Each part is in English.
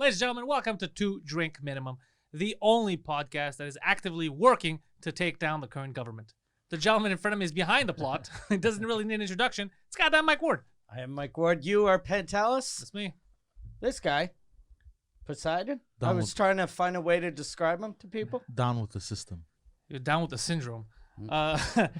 Ladies and gentlemen, welcome to Two Drink Minimum, the only podcast that is actively working to take down the current government. The gentleman in front of me is behind the plot. He doesn't really need an introduction. It's goddamn Mike Ward. I am Mike Ward. You are Pantelis. That's me. This guy, Poseidon. I was trying to find a way to describe him to people. Down with the system. You're down with the syndrome. And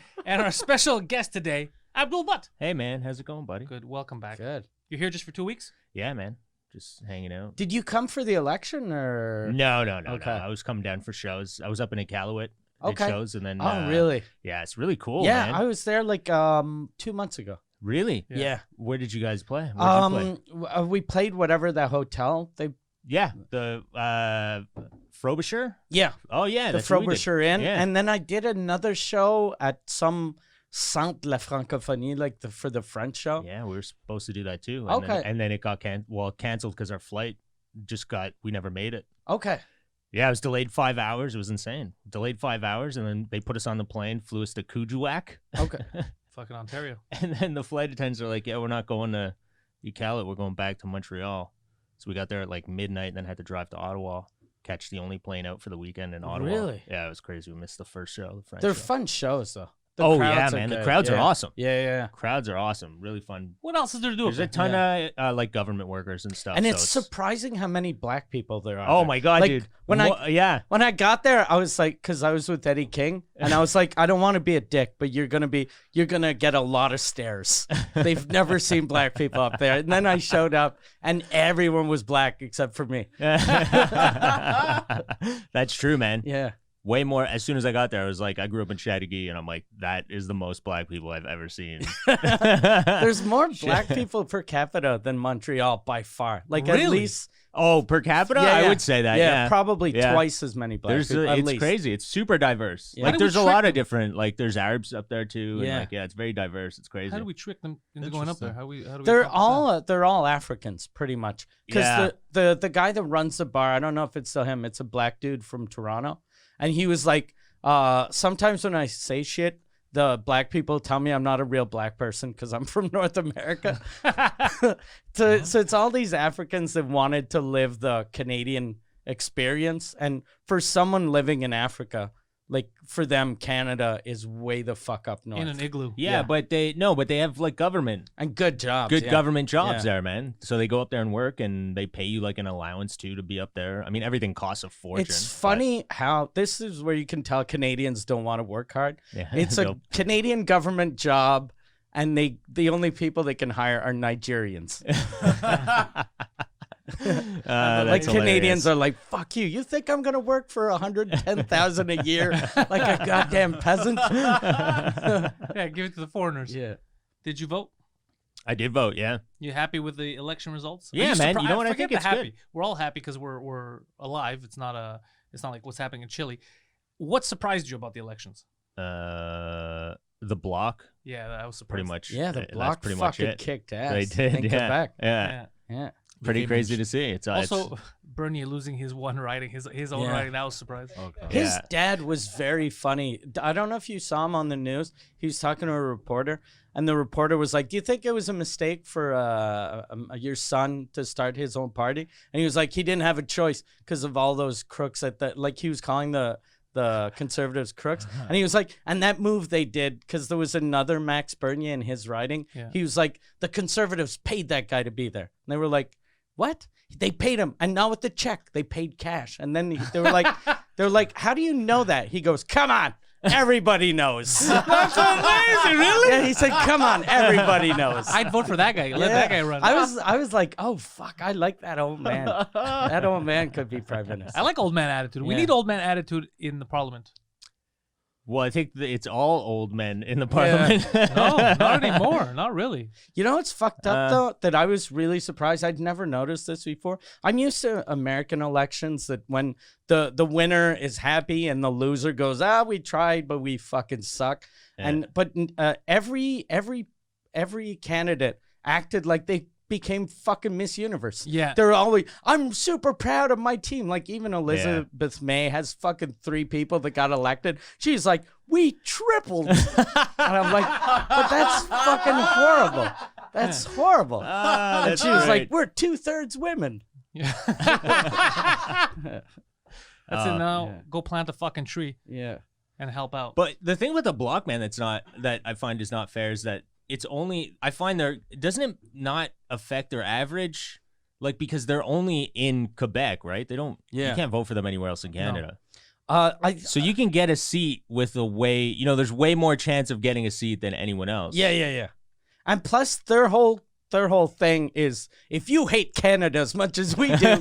our special guest today, Abdul Butt. Hey, man. How's it going, buddy? Good. Welcome back. Good. You're here just for 2 weeks? Yeah, man. Just hanging out. Did you come for the election or? No. Okay. I was coming down for shows. I was up in Iqaluit. Okay. Shows and then. Oh, really? Yeah, it's really cool, Yeah, man. I was there like 2 months ago. Really? Yeah. Where did you guys play? Where did you play? We played whatever the hotel they. Yeah, the Frobisher? Yeah. Oh, yeah. The That's what we did. Frobisher Inn. Yeah. And then I did another show at some Centre de la Francophonie, like for the French show. Yeah, we were supposed to do that too. Okay. And then it got canceled because our flight we never made it. Okay. Yeah, it was delayed 5 hours. It was insane. Delayed 5 hours, and then they put us on the plane, flew us to Kuujjuaq. Okay. Fucking Ontario. And then the flight attendants are like, yeah, we're not going to Iqaluit. We're going back to Montreal. So we got there at like midnight and then had to drive to Ottawa, catch the only plane out for the weekend in Ottawa. Really? Yeah, it was crazy. We missed the first show. The French They're show. fun shows, though. The Oh, yeah, crowds are man. The good. crowds are Yeah. awesome. Yeah. Crowds are awesome. Really fun. What else is there to do? There's a up ton of like government workers and stuff. And so it's surprising how many black people there are. Oh, there. my God, Like, dude. when I got there, I was like, because I was with Eddie King, and I was like, I don't want to be a dick, but you're gonna get a lot of stares. They've never seen black people up there. And then I showed up, and everyone was black except for me. That's true, man. Yeah. Way more. As soon as I got there, I was like, I grew up in Chattagee, and I'm like, that is the most black people I've ever seen. There's more black people per capita than Montreal by far. Like at Really? least. Oh, per capita? Yeah, I yeah. would say that. Yeah, probably Yeah. twice as many black There's people. At it's least. crazy. It's super diverse. Yeah. Like How do we there's a trick lot of them? different. Like there's Arabs up there too. And Yeah. like it's very diverse. It's crazy. How do we trick them into going up there? How do we They're accomplish they're all Africans pretty much. Because Yeah. the guy that runs the bar, I don't know if it's still him. It's a black dude from Toronto, and he was like, sometimes when I say shit, the black people tell me I'm not a real black person because I'm from North America. So it's all these Africans that wanted to live the Canadian experience, and for someone living in Africa, like for them, Canada is way the fuck up north. in an igloo? Yeah, but they have like government, And good jobs. good yeah. government jobs Yeah. there, man. So they go up there and work, and they pay you like an allowance too to be up there. I mean, everything costs a fortune. It's funny how this is where you can tell Canadians don't want to work hard. Yeah, It's a they'll- Canadian government job, and the only people they can hire are Nigerians. Like that's Canadians hilarious. are like, fuck you. You think I'm gonna work for $110,000 a year like a goddamn peasant? Yeah, give it to the foreigners. Yeah. Did you vote? I did vote. Yeah. You happy with the election results? Are Yeah, you man. surpri- You know what? I forget think the it's happy. good. We're all happy because we're alive. It's not like what's happening in Chile. What surprised you about the elections? The block, Yeah, I was surprised. pretty much. Yeah, the that's block pretty much fucking it. kicked ass. They did. in Yeah. Quebec. Yeah. Yeah. Pretty Became crazy ins- to see. It's Also, Bernier losing his one riding, his own Yeah. riding. That was surprising. Okay. His Yeah. dad was very funny. I don't know if you saw him on the news. He was talking to a reporter, and the reporter was like, "Do you think it was a mistake for your son to start his own party?" And he was like, "He didn't have a choice because of all those crooks at the like." He was calling the conservatives crooks, and he was like, "And that move they did because there was another Max Bernier in his riding." Yeah. He was like, "The conservatives paid that guy to be there," and they were like, "What?" They paid him, and not with the check. They paid cash, and then they were like, "How do you know that?" He goes, "Come on, everybody knows." That's amazing, really? Yeah, he said, "Come on, everybody knows." I'd vote for that guy. Let that guy run. I was like, "Oh fuck, I like that old man. That old man could be prime minister." I like old man attitude. We Yeah. need old man attitude in the parliament. Well, I think it's all old men in the parliament. No, not anymore. Not really. You know what's fucked up though? That I was really surprised. I'd never noticed this before. I'm used to American elections that when the winner is happy and the loser goes, we tried, but we fucking suck. Yeah. But every candidate acted like they became fucking Miss Universe. Yeah. They're always, I'm super proud of my team. Like even Elizabeth May has fucking 3 people that got elected. She's like, we tripled. And I'm like, but that's fucking horrible. That's horrible. And That's she was right. like, we're 2/3 women. Yeah. That's it. Now yeah. go plant a fucking tree Yeah. and help out. But the thing with the block, man, that I find is not fair is that it's only I find doesn't it not affect their average, like because they're only in Quebec, right? They don't. Yeah. You can't vote for them anywhere else in Canada. So you can get a seat with a way. There's way more chance of getting a seat than anyone else. Yeah. And plus, their whole thing is, if you hate Canada as much as we do,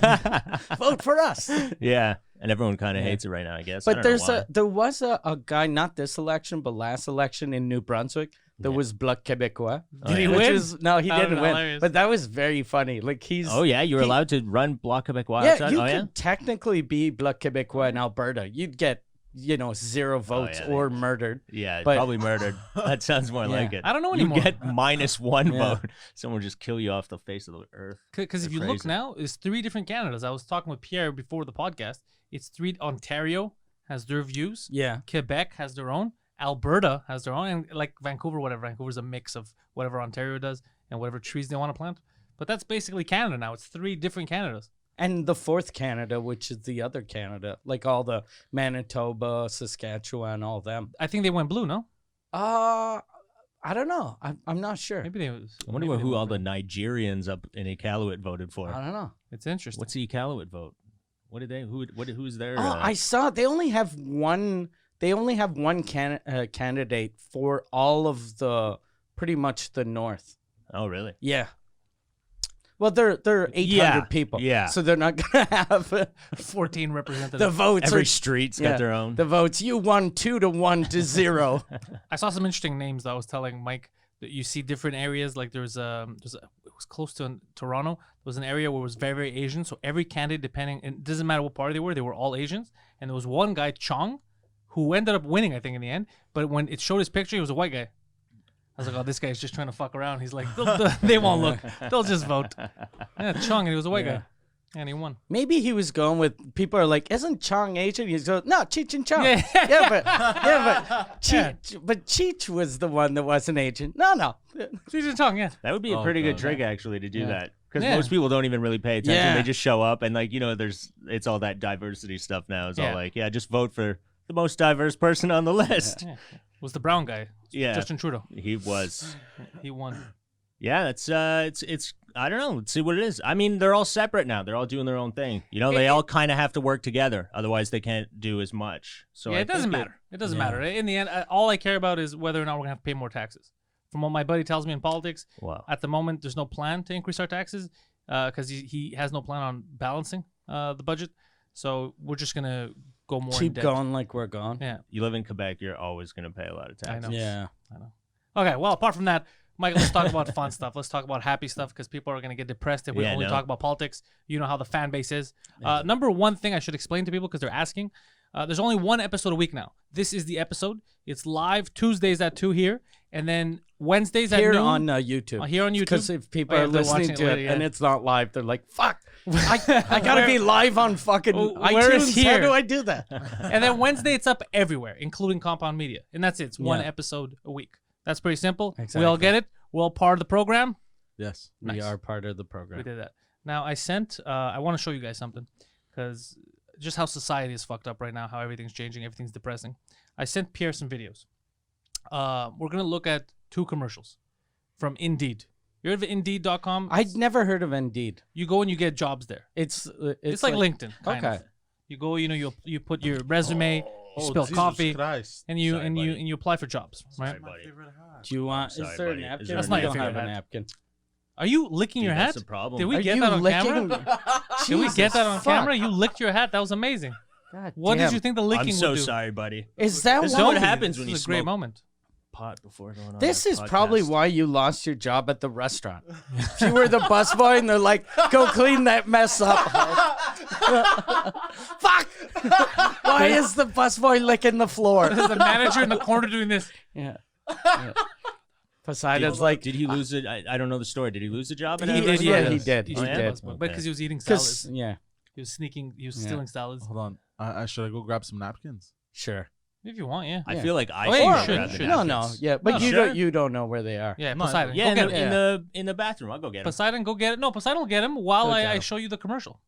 vote for us. Yeah, and everyone kind of hates it right now, I guess. But there why. was a guy, not this election, but last election in New Brunswick. There was Bloc Québécois. Did he which win? is, no, he didn't win. Hilarious. But that was very funny. Like he's. Oh yeah, you were allowed to run Bloc Québécois. Yeah, outside? you Oh, could technically be Bloc Québécois in Alberta. You'd get 0 votes or mmurdered. Yeah, But- probably murdered. That sounds more like it. I don't know You anymore. get -1 Yeah. vote. Someone will just kill you off the face of the earth. Because if They're you look crazy. now, it's 3 different Canadas. I was talking with Pierre before the podcast. It's 3. Ontario has their views. Yeah. Quebec has their own. Alberta has their own, and like Vancouver, whatever. Vancouver's a mix of whatever Ontario does and whatever trees they want to plant. But that's basically Canada now. It's 3 different Canadas. And the 4th Canada, which is the other Canada, like all the Manitoba, Saskatchewan, all them. I think they went blue, no? I don't know. I'm not sure. Maybe they. I wonder maybe they who all went the Nigerians up in Iqaluit voted for. I don't know. blue. It's interesting. What's the Iqaluit vote? What did they? Who's their? I saw they only have one. They only have one candidate for all of the pretty much the north. Oh really? Yeah. Well, they're 800 Yeah, people. yeah. So they're not gonna have 14 representatives. the votes. Every are, street's yeah, got their own. The votes. You won 2 to 1 to 0. I saw some interesting names. That I was telling Mike that you see different areas. Like it was close to Toronto. There was an area where it was very, very Asian. So every candidate, depending, it doesn't matter what party they were all Asians. And there was one guy, Chong, who ended up winning, I think, in the end. But when it showed his picture, he was a white guy. I was like, oh, this guy's just trying to fuck around. He's like, they won't look. They'll just vote. Yeah, Chong, and he was a white guy. And he won. Maybe he was going with people are like, isn't Chong Asian? He's going, no, Cheech and Chong. Yeah. But Cheech was the one that wasn't Asian. No. Cheech and Chong, yeah. That would be a pretty good trick actually to do that. Because Yeah. most people don't even really pay attention. Yeah. They just show up and it's all that diversity stuff now. It's all like, just vote for the most diverse person on the list. Yeah. It was the brown guy. Yeah. Justin Trudeau. He was. He won. Yeah, it's I don't know. Let's see what it is. I mean, they're all separate now. They're all doing their own thing. They all kind of have to work together. Otherwise, they can't do as much. So Yeah, I it doesn't think matter. It doesn't matter. In the end, all I care about is whether or not we're going to have to pay more taxes. From what my buddy tells me in politics, Wow. at the moment, there's no plan to increase our taxes because he has no plan on balancing the budget. So we're just going to go more in Keep debt. going like we're going. Yeah, You live in Quebec, you're always going to pay a lot of I taxes. know. Yeah. I know. Okay, well, apart from that, Michael, let's talk about fun stuff. Let's talk about happy stuff because people are going to get depressed if we only talk about politics. You know how the fan base is. Number one thing I should explain to people because they're asking, there's only one episode a week now. This is the episode. It's live Tuesdays at 2 here, and then Wednesdays at Here noon. on YouTube. Here on YouTube. Because if people Oh, yeah, are they're listening watching to it it later, and yeah. it's not live, they're like, fuck. I gotta be live on fucking Where is iTunes. here? How do I do that? And then Wednesday, it's up everywhere, including Compound Media. And that's it. It's one Yeah. episode a week. That's pretty simple. We all Exactly. get it. We're all part of the program. Yes. We Nice. are part of the program. We did that. Now, I sent, I want to show you guys something because just how society is fucked up right now, how everything's changing, everything's depressing. I sent Pierre some videos. We're going to look at 2 commercials from Indeed. You heard of Indeed.com? I'd never heard of Indeed. You go and you get jobs there. It's It's like LinkedIn. Kind Okay. of. You go, you put your resume, you spill Jesus coffee, Christ. and you Sorry, and you buddy. and you apply for jobs, right? buddy. Do you want? Sorry, is there a buddy. Is napkin? there That's I not your don't have favorite a hat. napkin. Are you licking your That's hat? the problem. Did we Are get you that on licking? camera? Did we get that on fuck. camera? You licked your hat. That was amazing. God What damn. did you think the licking I'm so would do? sorry, buddy. Is that This is why? what happens when This you is a great smoke moment. pot before going on. This a is probably podcast. why you lost your job at the restaurant. If you were the busboy and they're like, go clean that mess up. Fuck! Why is the busboy licking the floor? There's the manager in the corner doing this. Yeah. Poseidon's like, Did he lose it? I don't know the story. Did he lose the job? At He that did, restaurant? yeah, he did. He He did. did. But because he was eating 'cause- salads. yeah, He was sneaking. He was Yeah. stealing salads. Hold on. Should I go grab some napkins? sure. If you want, yeah. I Yeah. feel like I Oh, yeah, you should should, grab you the should. No, napkins. yeah, but No, you sure. don't know where they are. Yeah, No, Poseidon. Yeah, Go get in it. the bathroom. I'll go get him. Poseidon, go get it. No, Poseidon will get him while Go get I him. show you the commercial.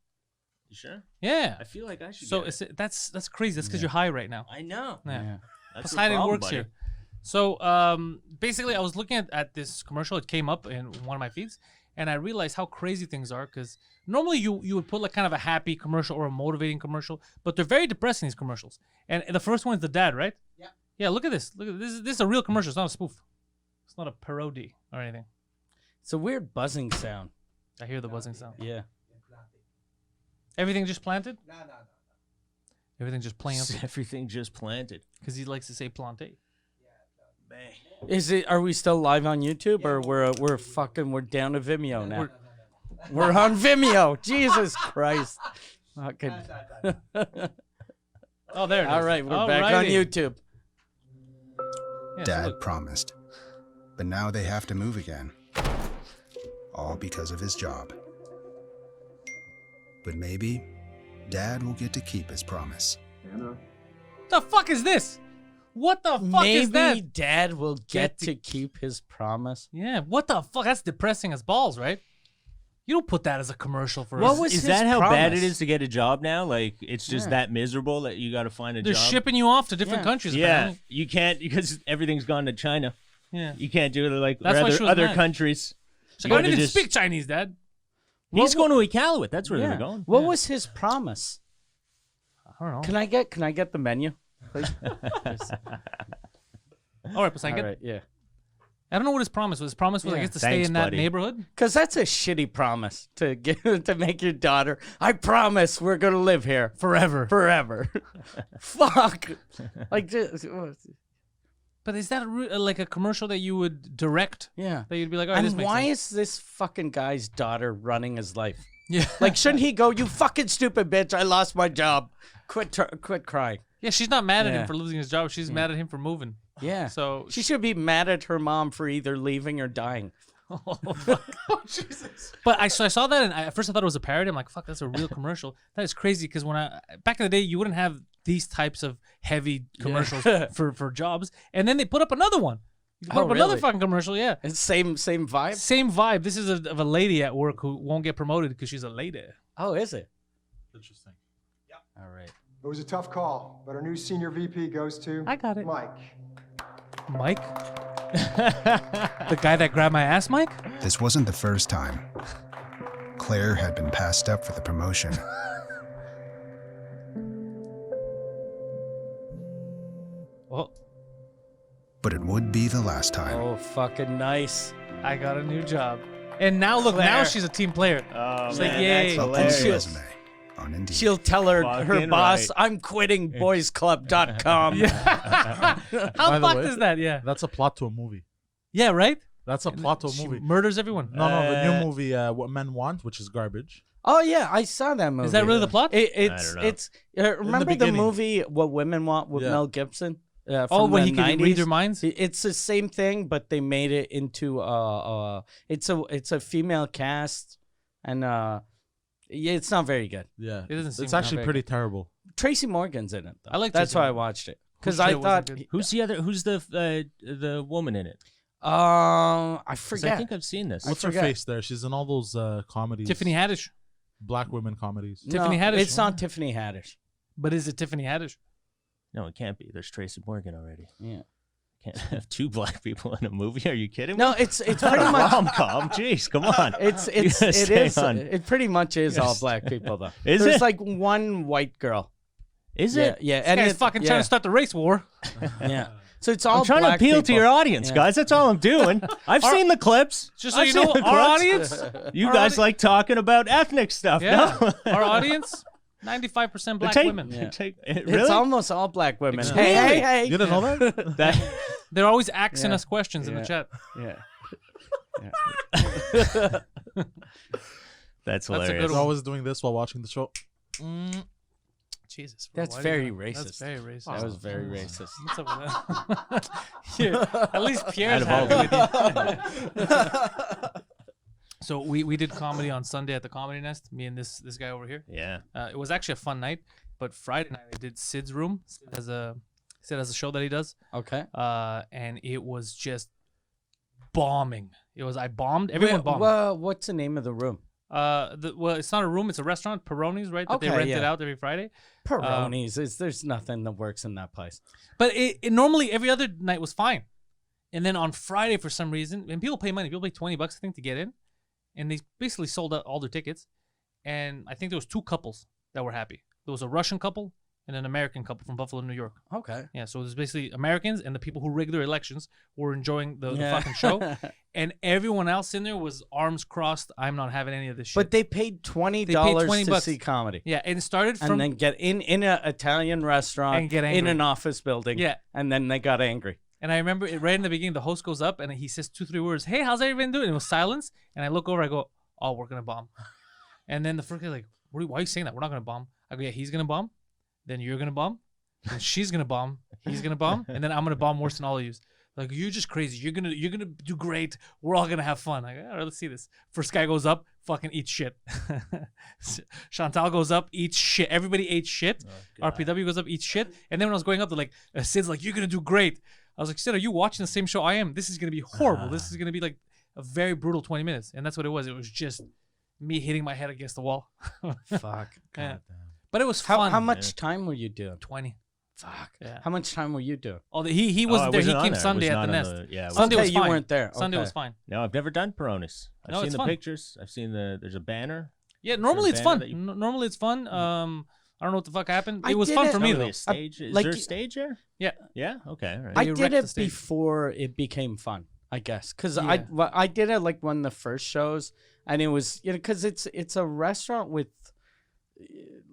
You sure? Yeah. I feel like I should. So get it. that's crazy. That's because you're high right now. I know. Yeah. Yeah. That's the Poseidon problem, works buddy. here. So basically, I was looking at this commercial. It came up in one of my feeds, and I realized how crazy things are. Because normally you would put like kind of a happy commercial or a motivating commercial, but they're very depressing, these commercials. And the first one is the dad, right? Yeah. Yeah. Look at this. Look at this. This is a real commercial. It's not a spoof. It's not a parody or anything. It's a weird buzzing sound. I hear the buzzing sound. Yeah. Everything just planted? No. Everything just planted. Everything just planted. Because he likes to say planté. Man. Are we still live on YouTube or we're down to Vimeo now? We're on Vimeo. Jesus Christ. Fucking. Oh, there it is. All right, we're back on Alrighty. YouTube. Yeah, so Dad look, promised. But now they have to move again. All because of his job. But maybe Dad will get to keep his promise. the fuck is this? What the fuck is that? Maybe Dad will get to keep his promise. Yeah, what the fuck? That's depressing as balls, right? You don't put that as a commercial for What us. was Is his that how bad it promise? is to get a job now? Like it's just Yeah. that miserable that you got to find a They're job. shipping you off to different Yeah. countries. Yeah, apparently. you can't because everything's gone to China. Yeah. You can't do it like That's why she was other mad. countries. So You I don't gotta even just- speak Chinese, Dad. He's going to Iqaluit. That's where Yeah. they're going. What was his promise? I don't know. Can I get the menu? Please? All right, Poseidon. All right, yeah. I don't know what his promise was. His promise was, I Yeah. guess, to stay Thanks, in that buddy. neighborhood. Because that's a shitty promise to get to make your daughter. I promise we're gonna live here Forever. forever. Fuck. Like, just, But is that like a commercial that you would direct? yeah. That you'd be like, oh, this And makes why sense. is this fucking guy's daughter running his life? Yeah. Like, shouldn't he go? You fucking stupid bitch! I lost my job. Quit crying. Yeah, she's not mad at Yeah. him for losing his job. She's mad at him for moving. Yeah. So She should be mad at her mom for either leaving or dying. But I saw that, and at first I thought it was a parody. I'm like, fuck, that's a real commercial. That is crazy because when back in the day, you wouldn't have these types of heavy commercials for jobs, and then they put up another one. You put Oh, up another really? fucking commercial, yeah. It's same vibe. Same vibe. This is of a lady at work who won't get promoted because she's a lady. Oh, is it? Interesting. All right. It was a tough call, but our new senior VP goes to I got it. Mike. Mike, the guy that grabbed my ass, Mike. This wasn't the first time. Claire had been passed up for the promotion. Oh, But it would be the last time. Oh, fucking nice. I got a new job, and now look, now Claire. she's a team player. Oh, She's like, man, yay. that's Upload hilarious. the resume on Indeed. She'll tell her Fucking boss, right. I'm quitting boysclub.com. How By the fucked way- is that? Yeah, That's a plot to a movie. yeah, right. That's a plot to a She movie. murders everyone. No, the new movie, What Men Want, which is garbage. Oh yeah, I saw that movie. Is that really the plot? It's don't know. it's remember the beginning. movie What Women Want with Yeah. Mel Gibson? Oh, From when the he can 90s? read their minds. It's the same thing, but they made it into it's a female cast, and yeah, it's not very good. Yeah. It doesn't seem It's actually very pretty terrible. Tracy Morgan's in it. Though. I like that's Tracy why I Morgan. watched it because Who said I it wasn't thought good? Who's the woman in it? I 'Cause forget. I think I've seen this. What's her forget. face there? She's in all those comedies. Tiffany Haddish. Black women comedies. Tiffany No, Haddish. It's not Tiffany Haddish. But is it Tiffany Haddish? No, it can't be. There's Tracy Morgan already. Yeah. Can't have two black people in a movie. Are you kidding me? No, it's pretty much. Rom com. Jeez, come on. It's You gotta it stay is on. it pretty much is You gotta all black people though. Is There's it? like one white girl. Is Yeah, it? yeah, This and guy's it's fucking yeah, trying to start the race war. Yeah, so it's all. I'm trying to black appeal to people. your audience, Yeah. guys. That's all I'm doing. I've seen the clips. Just so I've you seen know, the our clips. audience, You our guys audi- like talking about ethnic stuff, yeah, no? our audience, 95% black Take- women. Yeah. take- It's really? almost all black women. Excuse Hey, me. hey, hey. You didn't know that? That- They're always asking Yeah. us questions in the Yeah. chat. Yeah. That's That's a good hilarious. He's always doing this while watching the show. Jesus, bro, That's why do you very have- racist. That's very racist. That was very racist. What's up with that? Yeah, at least Pierre's Out of happy all with you. So we did comedy on Sunday at the Comedy Nest. Me and this guy over here. Yeah. It was actually a fun night. But Friday night I did Sid's room. Sid He said as a show that he does. Okay. And it was just bombing. I bombed. Everyone bombed. Well, what's the name of the room? Well, it's not a room. It's a restaurant. Peroni's, right? That they Okay, rent it yeah. out every Friday. Peroni's. There's nothing that works in that place. But it normally every other night was fine. And then on Friday, for some reason, and people pay money. People pay $20, I think, to get in. And they basically sold out all their tickets. And I think there was 2 couples that were happy. There was a Russian couple and an American couple from Buffalo, New York. Okay. Yeah, so it was basically Americans and the people who rigged their elections were enjoying the fucking show. And everyone else in there was arms crossed. I'm not having any of this shit. But they paid $20 $20 to see comedy. Yeah, and it started from... And then get in an Italian restaurant, And get in angry. an office building. Yeah. And then they got angry. And I remember it right in the beginning, the host goes up and he says 2-3 words. Hey, how's everyone doing? And it was silence. And I look over, I go, oh, we're going to bomb. And then the first guy's like, why are you saying that? We're not going to bomb. I go, yeah, he's going to bomb. Then you're going to bomb. Then she's going to bomb. He's going to bomb. And then I'm going to bomb worse than all of you. Like, you're just crazy. You're gonna do great. We're all going to have fun. Like, all right, let's see this. First guy goes up, fucking eats shit. Chantal goes up, eats shit. Everybody ate shit. RPW goes up, eats shit. And then when I was going up, they're like, Sid's like, you're going to do great. I was like, Sid, are you watching the same show I am? This is going to be horrible. This is going to be like a very brutal 20 minutes. And that's what it was. It was just me hitting my head against the wall. Fuck. Yeah. But it was fun. How much time were you doing? 20. Fuck. Yeah. How much time were you doing? Oh, he wasn't there. He on came there. Sunday Was at the not Nest. on yeah, Sunday Okay, was you fine. weren't there. Sunday Okay. was fine. No, I've never done Peronis. I've No, seen it's the fun. pictures. I've seen there's a banner. Yeah, normally it's fun. banner that you- Normally it's fun. I don't know what the fuck happened. I It was did fun it- for Not me really though. a stage. Is like there a you- stage there? Yeah. Yeah. Okay. All right. I They did wrecked it the stage. before it became fun, I guess, because Yeah. I did it like one of the first shows, and it was because it's a restaurant with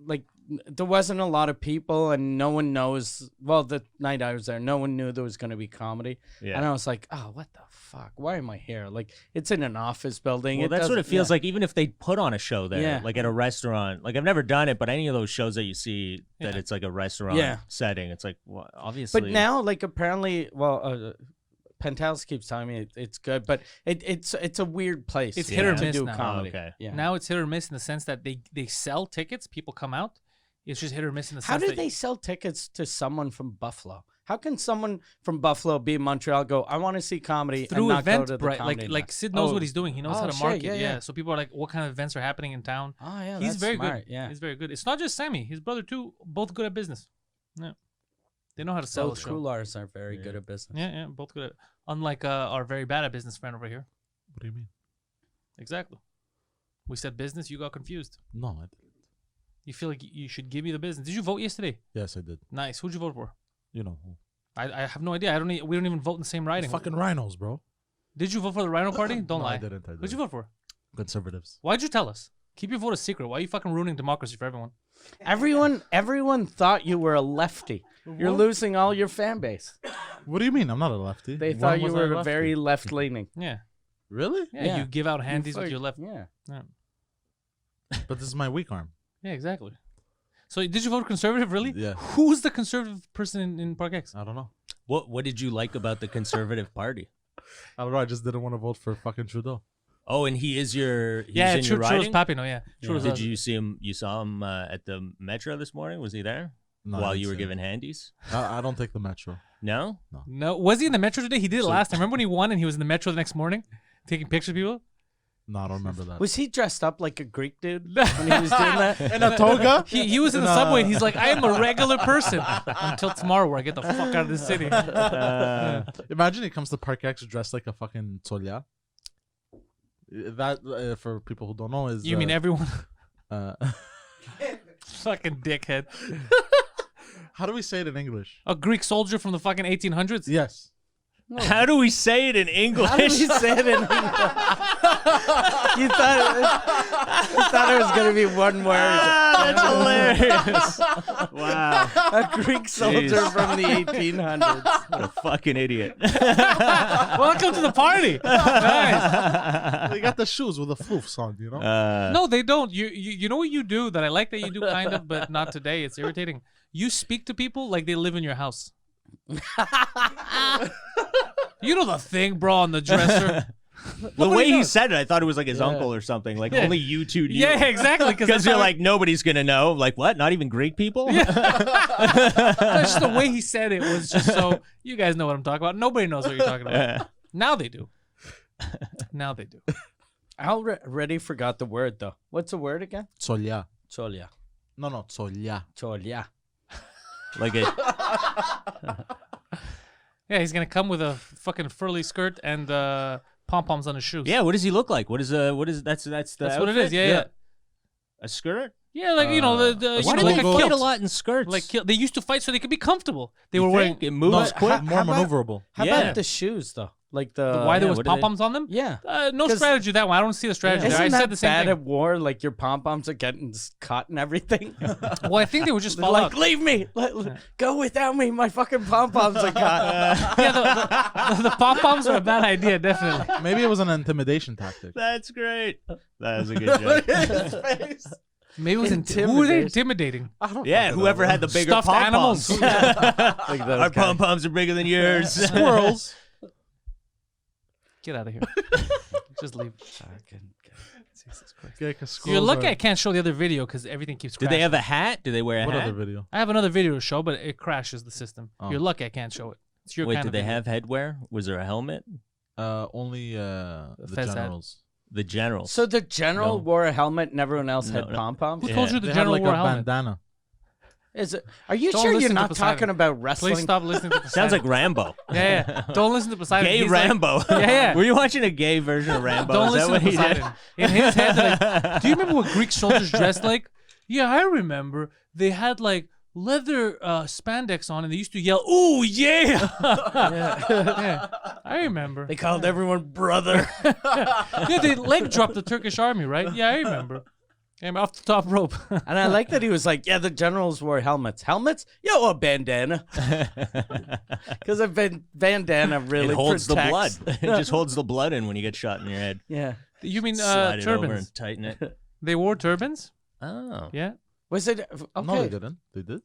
like there wasn't a lot of people, and no one knows. Well, the night I was there, no one knew there was going to be comedy, Yeah. and I was like, oh, what the fuck? Why am I here? Like it's in an office building. Well, that's what it doesn't- feels yeah. like. Even if they put on a show there, Yeah. like at a restaurant, like I've never done it, but any of those shows that you see that Yeah. it's like a restaurant Yeah. setting, it's like, well, obviously. But now, like apparently, Pantelis keeps telling me it's good, but it's a weird place. It's to hit or do miss now. comedy. Oh, okay. Yeah. Now it's hit or miss in the sense that they sell tickets, people come out. It's just hit or miss in the How sense do that they sell tickets to someone from Buffalo? How can someone from Buffalo be in Montreal go, I want to see comedy through and not go event, to the right? comedy Like night? Sid knows Oh. what he's doing. He knows how Oh, to shit, market. yeah, yeah. So people are like, what kind of events are happening in town? Oh yeah, He's that's very smart. good. Yeah, He's very good. It's not just Sammy. His brother too. Both good at business. Yeah, they know how to sell both a show. coolars are very good at business. Yeah, both good. Unlike our very bad at business friend over here. What do you mean? Exactly. We said business. You got confused. No, I didn't. You feel like you should give me the business. Did you vote yesterday? Yes, I did. Nice. Who'd you vote for? You know who? I have no idea. We don't even vote in the same riding. Fucking rhinos, bro. Did you vote for the Rhino Party? Don't No, lie. I didn't. Who'd you vote for? Conservatives. Why'd you tell us? Keep your vote a secret. Why are you fucking ruining democracy for everyone? Everyone thought you were a lefty. You're losing all your fan base. What do you mean? I'm not a lefty. They When thought you was I were lefty? very left leaning. Yeah. Really? Yeah. You give out handies with your left. Yeah. But this is my weak arm. Yeah, exactly. So did you vote conservative? Really? Yeah. Who's the conservative person in Park X? I don't know. what did you like about the Conservative Party? I don't know. I just didn't want to vote for fucking Trudeau. Oh, and he is your he's Yeah, in your Trudeau's riding? Papino. Yeah. Trudeau's Did us. you see him? You saw him at the Metro this morning. Was he there No, I while didn't you were see giving handies? I don't take the metro. No. No, was he in the Metro today? He did it last time. Remember when he won and he was in the Metro the next morning, taking pictures of people? No, I don't remember that. Was he dressed up like a Greek dude when he was doing that? in a toga? He was in the subway and he's like, I am a regular person until tomorrow where I get the fuck out of this city. Imagine he comes to Park X dressed like a fucking Tsolya. That, for people who don't know, is... You mean everyone? uh, Fucking dickhead. how do we say it in English? A Greek soldier from the fucking 1800s? Yes. How do we say it in English? How did he say it in English? You thought it was gonna be one word. That's hilarious. Wow. A Greek soldier Jeez. from the 1800s. What a fucking idiot. Welcome to the party. Nice. They got the shoes with the floofs on, you know? No, they don't. You know what you do that I like that you do kind of, but not today. It's irritating. You speak to people like they live in your house. You know the thing, bro, on the dresser. The way he knows. said it, I thought it was like his uncle or something. Like only you two knew. Yeah, exactly. Because you're like, nobody's gonna know. Like what? Not even Greek people? That's just the way he said it was just so. You guys know what I'm talking about. Nobody knows what you're talking about. Now they do. Now they do. I already forgot the word though. What's the word again? Tsolya. Cholia. No, tsolya. Cholia. Like it. Yeah, he's gonna come with a fucking furly skirt and pom poms on his shoes. Yeah. What does he look like? What is that's the that's what it outfit? is. Yeah. A skirt? Yeah, like you know the Why you do know, they like a fight kilt. a lot in skirts? Like they used to fight so they could be comfortable. They You were wearing. think? It moves quick. More how about- maneuverable. How Yeah. about the shoes though? Like the Why there yeah, was what do they- pom poms on them? Yeah. No 'Cause- strategy that one. I don't see the strategy there. I Isn't said that the same bad thing. at war? Like your pom poms are getting caught and everything. Well, I think they would just fall like, out. leave me. Go without me. My fucking pom poms are caught. Yeah, the pom poms are a bad idea, definitely. Maybe it was an intimidation tactic. That's great. That was a good joke. His face. Maybe it was who were they Intimidation. intimidating? Yeah, whoever had the bigger Stuffed pom animals. poms. Like those Our guys. pom poms are bigger than yours. Squirrels. Get out of here. Just leave. Jesus Christ. Okay, 'cause You're squirrels lucky are- I can't show the other video because everything keeps Did crashing. they have a hat? Did they wear a What hat? other video? I have another video to show, but it crashes the system. Oh. You're lucky I can't show it. It's your Wait, kind did of they video. have headwear? Was there a helmet? Only the Fez hat. generals. The generals. So the general No. wore a helmet and everyone else No, had no. pom poms? Who told you the They general had like wore a a helmet? bandana. Is it? Are you Don't sure listen you're to not Poseidon. talking about wrestling? Please stop listening to Poseidon. Sounds like Rambo. Yeah. Don't listen to Poseidon. Gay He's like- Rambo. yeah. Were you watching a gay version of Rambo? Don't Is that listen what to he did? Poseidon. In his head, they're like, do you remember what Greek soldiers dressed like? Yeah, I remember. They had like leather spandex on, and they used to yell, "Ooh, yeah!" Yeah, I remember. They called everyone brother. Yeah, they leg dropped the Turkish army, right? Yeah, I remember. Came off the top rope. And I like that he was like, yeah, the generals wore helmets. Helmets? Yo, a bandana. Because a bandana really It holds the blood. protects- It just holds the blood in when you get shot in your head. Yeah. You mean Slide it over turbans? and tighten it. They wore turbans? Oh. Yeah. Was it? Okay. No, they didn't. They did.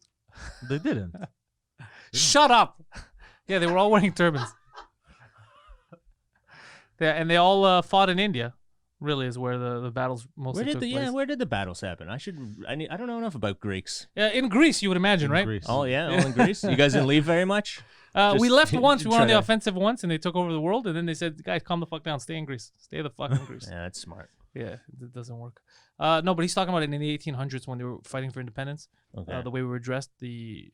They didn't. Shut up. Yeah, they were all wearing turbans. Yeah, and they all fought in India. Really, is where the battles mostly took place. Where did the battles happen? I don't know enough about Greeks. Yeah, in Greece, you would imagine, In right? Greece. Oh yeah, all in Greece. You guys didn't leave very much. We Just left once. We went on the try to- offensive once, and they took over the world. And then they said, "Guys, calm the fuck down. Stay in Greece. Stay the fuck in Greece." Yeah, that's smart. Yeah, it doesn't work. No, but he's talking about it in the 1800s when they were fighting for independence. Okay. The way we were dressed, the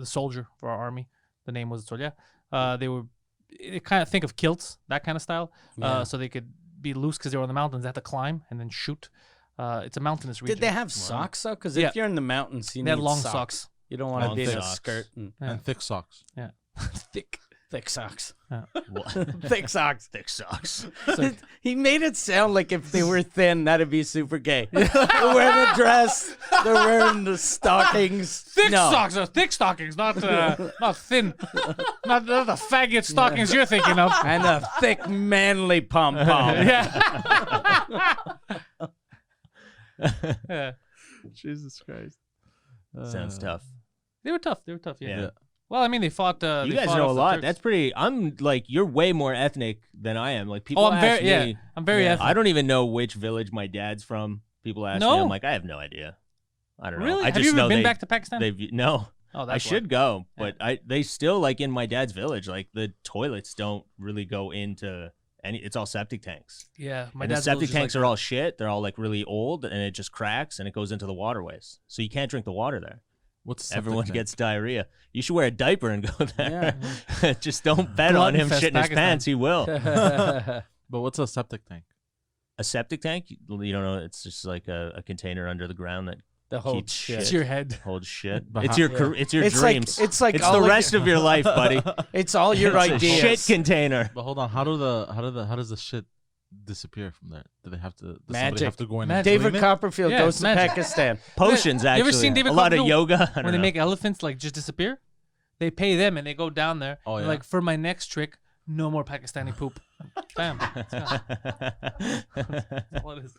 soldier for our army, the name was Tsolya. They were kind of think of kilts, that kind of style. So they could be loose because they were on the mountains. They had to climb and then shoot. It's a mountainous region. Did they have socks though? Because Yeah. if you're in the mountains, you They had need long socks. socks. You don't want to Long be in a socks. skirt and And thick socks. Yeah. thick socks. What? Thick socks. Thick socks. He made it sound like if they were thin, that'd be super gay. They're wearing a dress. They're wearing the stockings. Thick No. socks are thick stockings, not not thin, not the faggot stockings you're thinking of. And a thick, manly pom pom. Yeah. Yeah. Jesus Christ. Sounds tough. They were tough. They were tough. Yeah. Yeah. Well, I mean, they fought. You they guys fought know off a the lot. Turks. That's pretty. I'm like, you're way more ethnic than I am. Like people Oh, I'm ask very me. I'm very ethnic. I don't even know which village my dad's from. People ask me. No? I'm like, I have no idea. I don't know. Really? I Have just you ever know been back to Pakistan? No. Oh, I that's should why. go, but they still like in my dad's village. Like the toilets don't really go into any. It's all septic tanks. Yeah, my And the dad's septic village is tanks like are all shit. They're all like really old, and it just cracks and it goes into the waterways. So you can't drink the water there. What's septic Everyone tank? gets diarrhea. You should wear a diaper and go there. Yeah. Just don't bet Blood on him infest shitting his Pakistan. pants. He will. But what's a septic tank? A septic tank? You don't know. It's just like a container under the ground that The whole keeps shit. It's your head. holds shit. But It's how- your it's your It's like- dreams. it's like it's all the of rest of your life, buddy. It's all your It's a ideas. shit container. But hold on, how does the shit disappear from there? Do they have to? Does somebody Magic. have to go in Magic. and David clean it? Copperfield Yeah, goes it's to magic. Pakistan. Potions, You actually. ever seen David a lot of Copperfield yoga. I don't When they know. make elephants like just disappear, they pay them and they go down there. Oh, and yeah. like for my next trick, no more Pakistani poop. Bam. It's gone. What is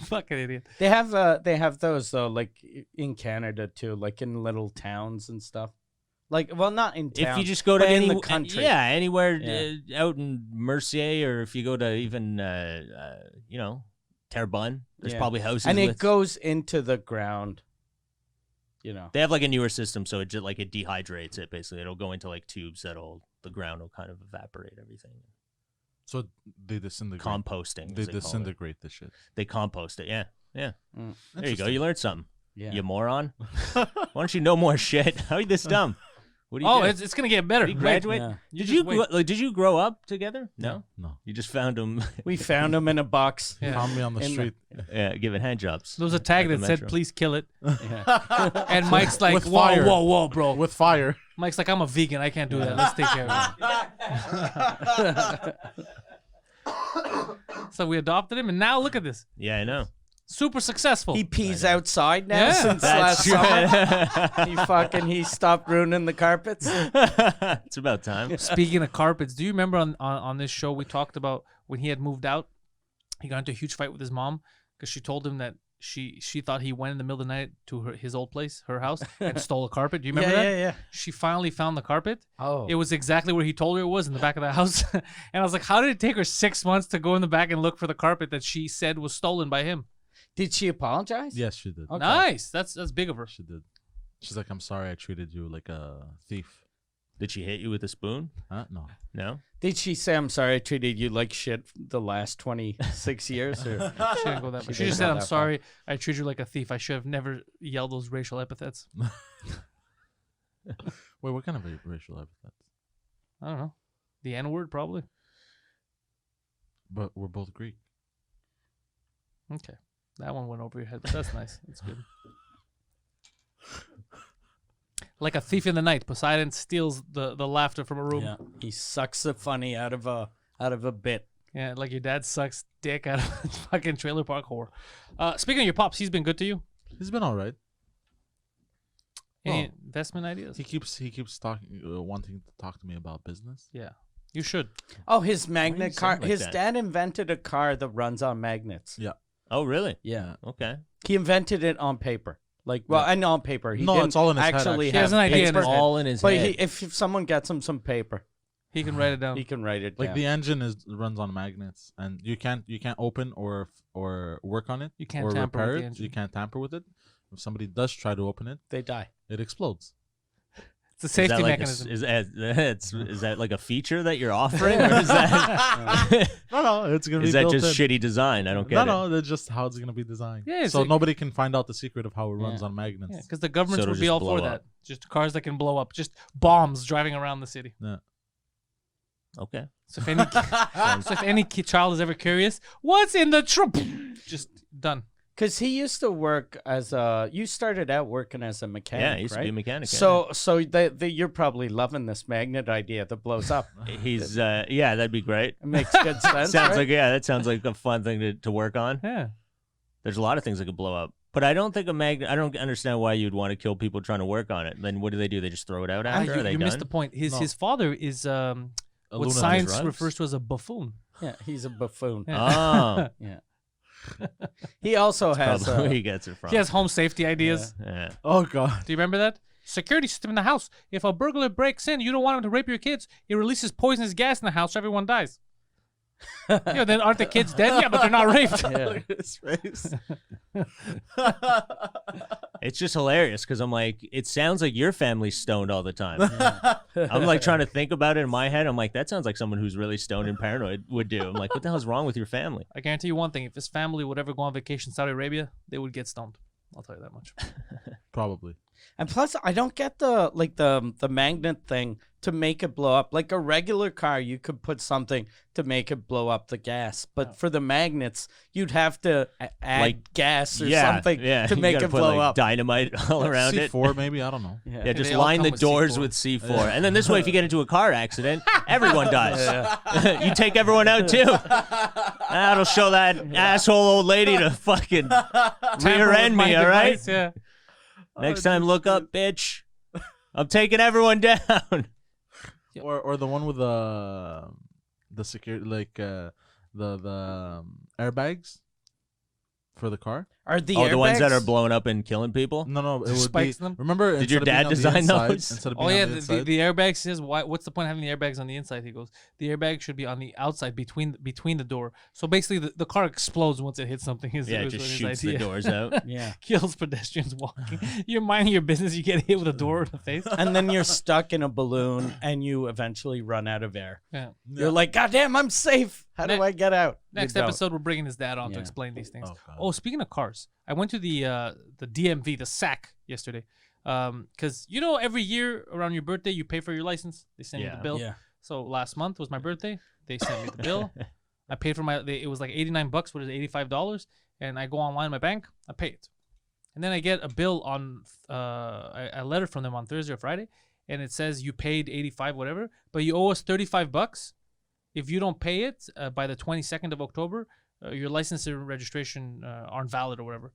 fucking idiot. They have those though, like in Canada too, like in little towns and stuff. Like, well, not in town. If you just go to but any in the country. yeah, anywhere Yeah. out in Mercier, or if you go to even Terrebonne, there's Yeah. probably houses. And it with, goes into the ground. They have like a newer system, so it just like it dehydrates it. Basically, it'll go into like tubes that'll the ground will kind of evaporate everything. So they disintegrate. Composting. They as call it. disintegrate the shit. They compost it. Yeah. Mm. There you go. You learned something. Yeah. You moron. Why don't you know more shit? How are you this dumb? What do you do? It's gonna get better. Did you graduate? Yeah. Did you grow up together? No. No. You just found them. We found him in a box. Yeah. Found me on the In the- street. Giving hand jobs. There was a tag At the that said, Metro. "Please kill it," Yeah. and Mike's like, With "Whoa, fire. whoa, bro." With fire. Mike's like, "I'm a vegan. I can't do that. Let's take care of it." So we adopted him, and now look at this. Yeah, I know. Super successful. He pees outside now Yeah. since That's last summer. He stopped ruining the carpets. It's about time. Speaking of carpets, do you remember on this show we talked about when he had moved out? He got into a huge fight with his mom because she told him that she thought he went in the middle of the night to his old place, her house, and stole a carpet. Do you remember that? Yeah. She finally found the carpet. Oh. It was exactly where he told her it was, in the back of the house. And I was like, how did it take her 6 months to go in the back and look for the carpet that she said was stolen by him? Did she apologize? Yes, she did. Okay. Nice. That's big of her. She did. She's like, I'm sorry I treated you like a thief. Did she hit you with a spoon? Huh? No. No. Did she say, I'm sorry I treated you like shit the last 26 years? Or? She didn't go that far. She didn't just go said, that I'm far. sorry. I treated you like a thief. I should have never yelled those racial epithets. Wait, what kind of racial epithets? I don't know. The N-word, probably. But we're both Greek. Okay. That one went over your head, but that's nice. That's good. Like a thief in the night, Poseidon steals the laughter from a room. Yeah. He sucks the funny out of a bit. Yeah, like your dad sucks dick out of a fucking trailer park whore. Speaking of your pops, he's been good to you? He's been all right. Any investment ideas? He keeps talking, wanting to talk to me about business. Yeah. You should. Oh, his magnet sound car. like His that? dad invented a car that runs on magnets. Yeah. Oh, really? Yeah. Okay. He invented it on paper. And on paper. He No, didn't it's all in his head, actually actually. He has have an idea in paper. his head. All in his But head. if someone gets him some paper, He can write it down. he can write it Like down. the engine runs on magnets, and you can't open or work on it. You can't or tamper with repair the it. engine. You can't tamper with it. If somebody does try to open it, They die. it explodes. It's a Is safety that like mechanism. is that like a feature that you're offering, or is that No, it's gonna is be that built just in. shitty design? I don't get it. No, that's just how it's gonna be designed. Yeah, it's so like- nobody can find out the secret of how it runs Yeah. on magnets. Yeah, because the governments So would it'll be just all blow for that. up. Just cars that can blow up. Just bombs driving around the city. Yeah. Okay. So if any child is ever curious, what's in the trunk? Just done. Because he used to work as a. You started out working as a mechanic, Yeah, he used right? to be a mechanic. So you're probably loving this magnet idea that blows up. yeah. He's that'd be great. It makes good sense. Sounds right? like that sounds like a fun thing to work on. Yeah. There's a lot of things that could blow up. But I don't think a magnet. I don't understand why you'd want to kill people trying to work on it. Then what do? They just throw it out after? Are they you done? missed the point. His father is A what lunatic. science drugs? refers to as a buffoon. Yeah, he's a buffoon. Oh, Yeah. He also has. probably where he gets it from. He has home safety ideas. Yeah. Oh god. Do you remember that? Security system in the house. If a burglar breaks in, you don't want him to rape your kids. He releases poisonous gas in the house, so everyone dies. Yeah, then aren't the kids dead? Yeah, but they're not raped. Yeah. His face. It's just hilarious because I'm like, it sounds like your family's stoned all the time. I'm like trying to think about it in my head. I'm like, that sounds like someone who's really stoned and paranoid would do. I'm like, what the hell's wrong with your family? I guarantee you one thing: if his family would ever go on vacation to Saudi Arabia, they would get stoned. I'll tell you that much. Probably. And plus, I don't get the magnet thing to make it blow up. Like a regular car, you could put something to make it blow up the gas, but for the magnets, you'd have to add Like, gas or something yeah. to You make gotta it put, blow like, up. dynamite all around it. C4 maybe, I don't know. Yeah, just they all line come the with doors C4. with C4. And then this way, if you get into a car accident, everyone dies. You take everyone out too. That'll show that asshole old lady to fucking rear end me, all right? Yeah. Next time, look up, bitch. I'm taking everyone down. Or the one with the security, like the airbags for the car. Are the the ones that airbags- are blowing up and killing people? No, it would be. Spikes them? Remember, Did your instead of being dad on the design inside, those? Instead of Oh being yeah, on the inside, the airbag says what's the point of having the airbags on the inside? He goes, the airbag should be on the outside between the door. So basically, the car explodes once it hits something. Yeah, it is just his shoots the idea. doors out. Yeah. Kills pedestrians walking. You're minding your business, you get hit with a door in the face. And then you're stuck in a balloon and you eventually run out of air. Yeah. You're like, God damn, I'm safe. How do I get out? You Next don't. episode, we're bringing his dad on to Yeah. explain these things. Oh, God. Oh, speaking of cars, I went to the DMV, the SAC, yesterday. Because every year around your birthday, you pay for your license. They send you the bill. Yeah. So last month was my birthday. They sent me the bill. I paid for it was like $89. What is it, $85? And I go online, my bank, I pay it. And then I get a bill on a letter from them on Thursday or Friday, and it says you paid 85 whatever, but you owe us $35. If you don't pay it by the 22nd of October, your license and registration aren't valid or whatever.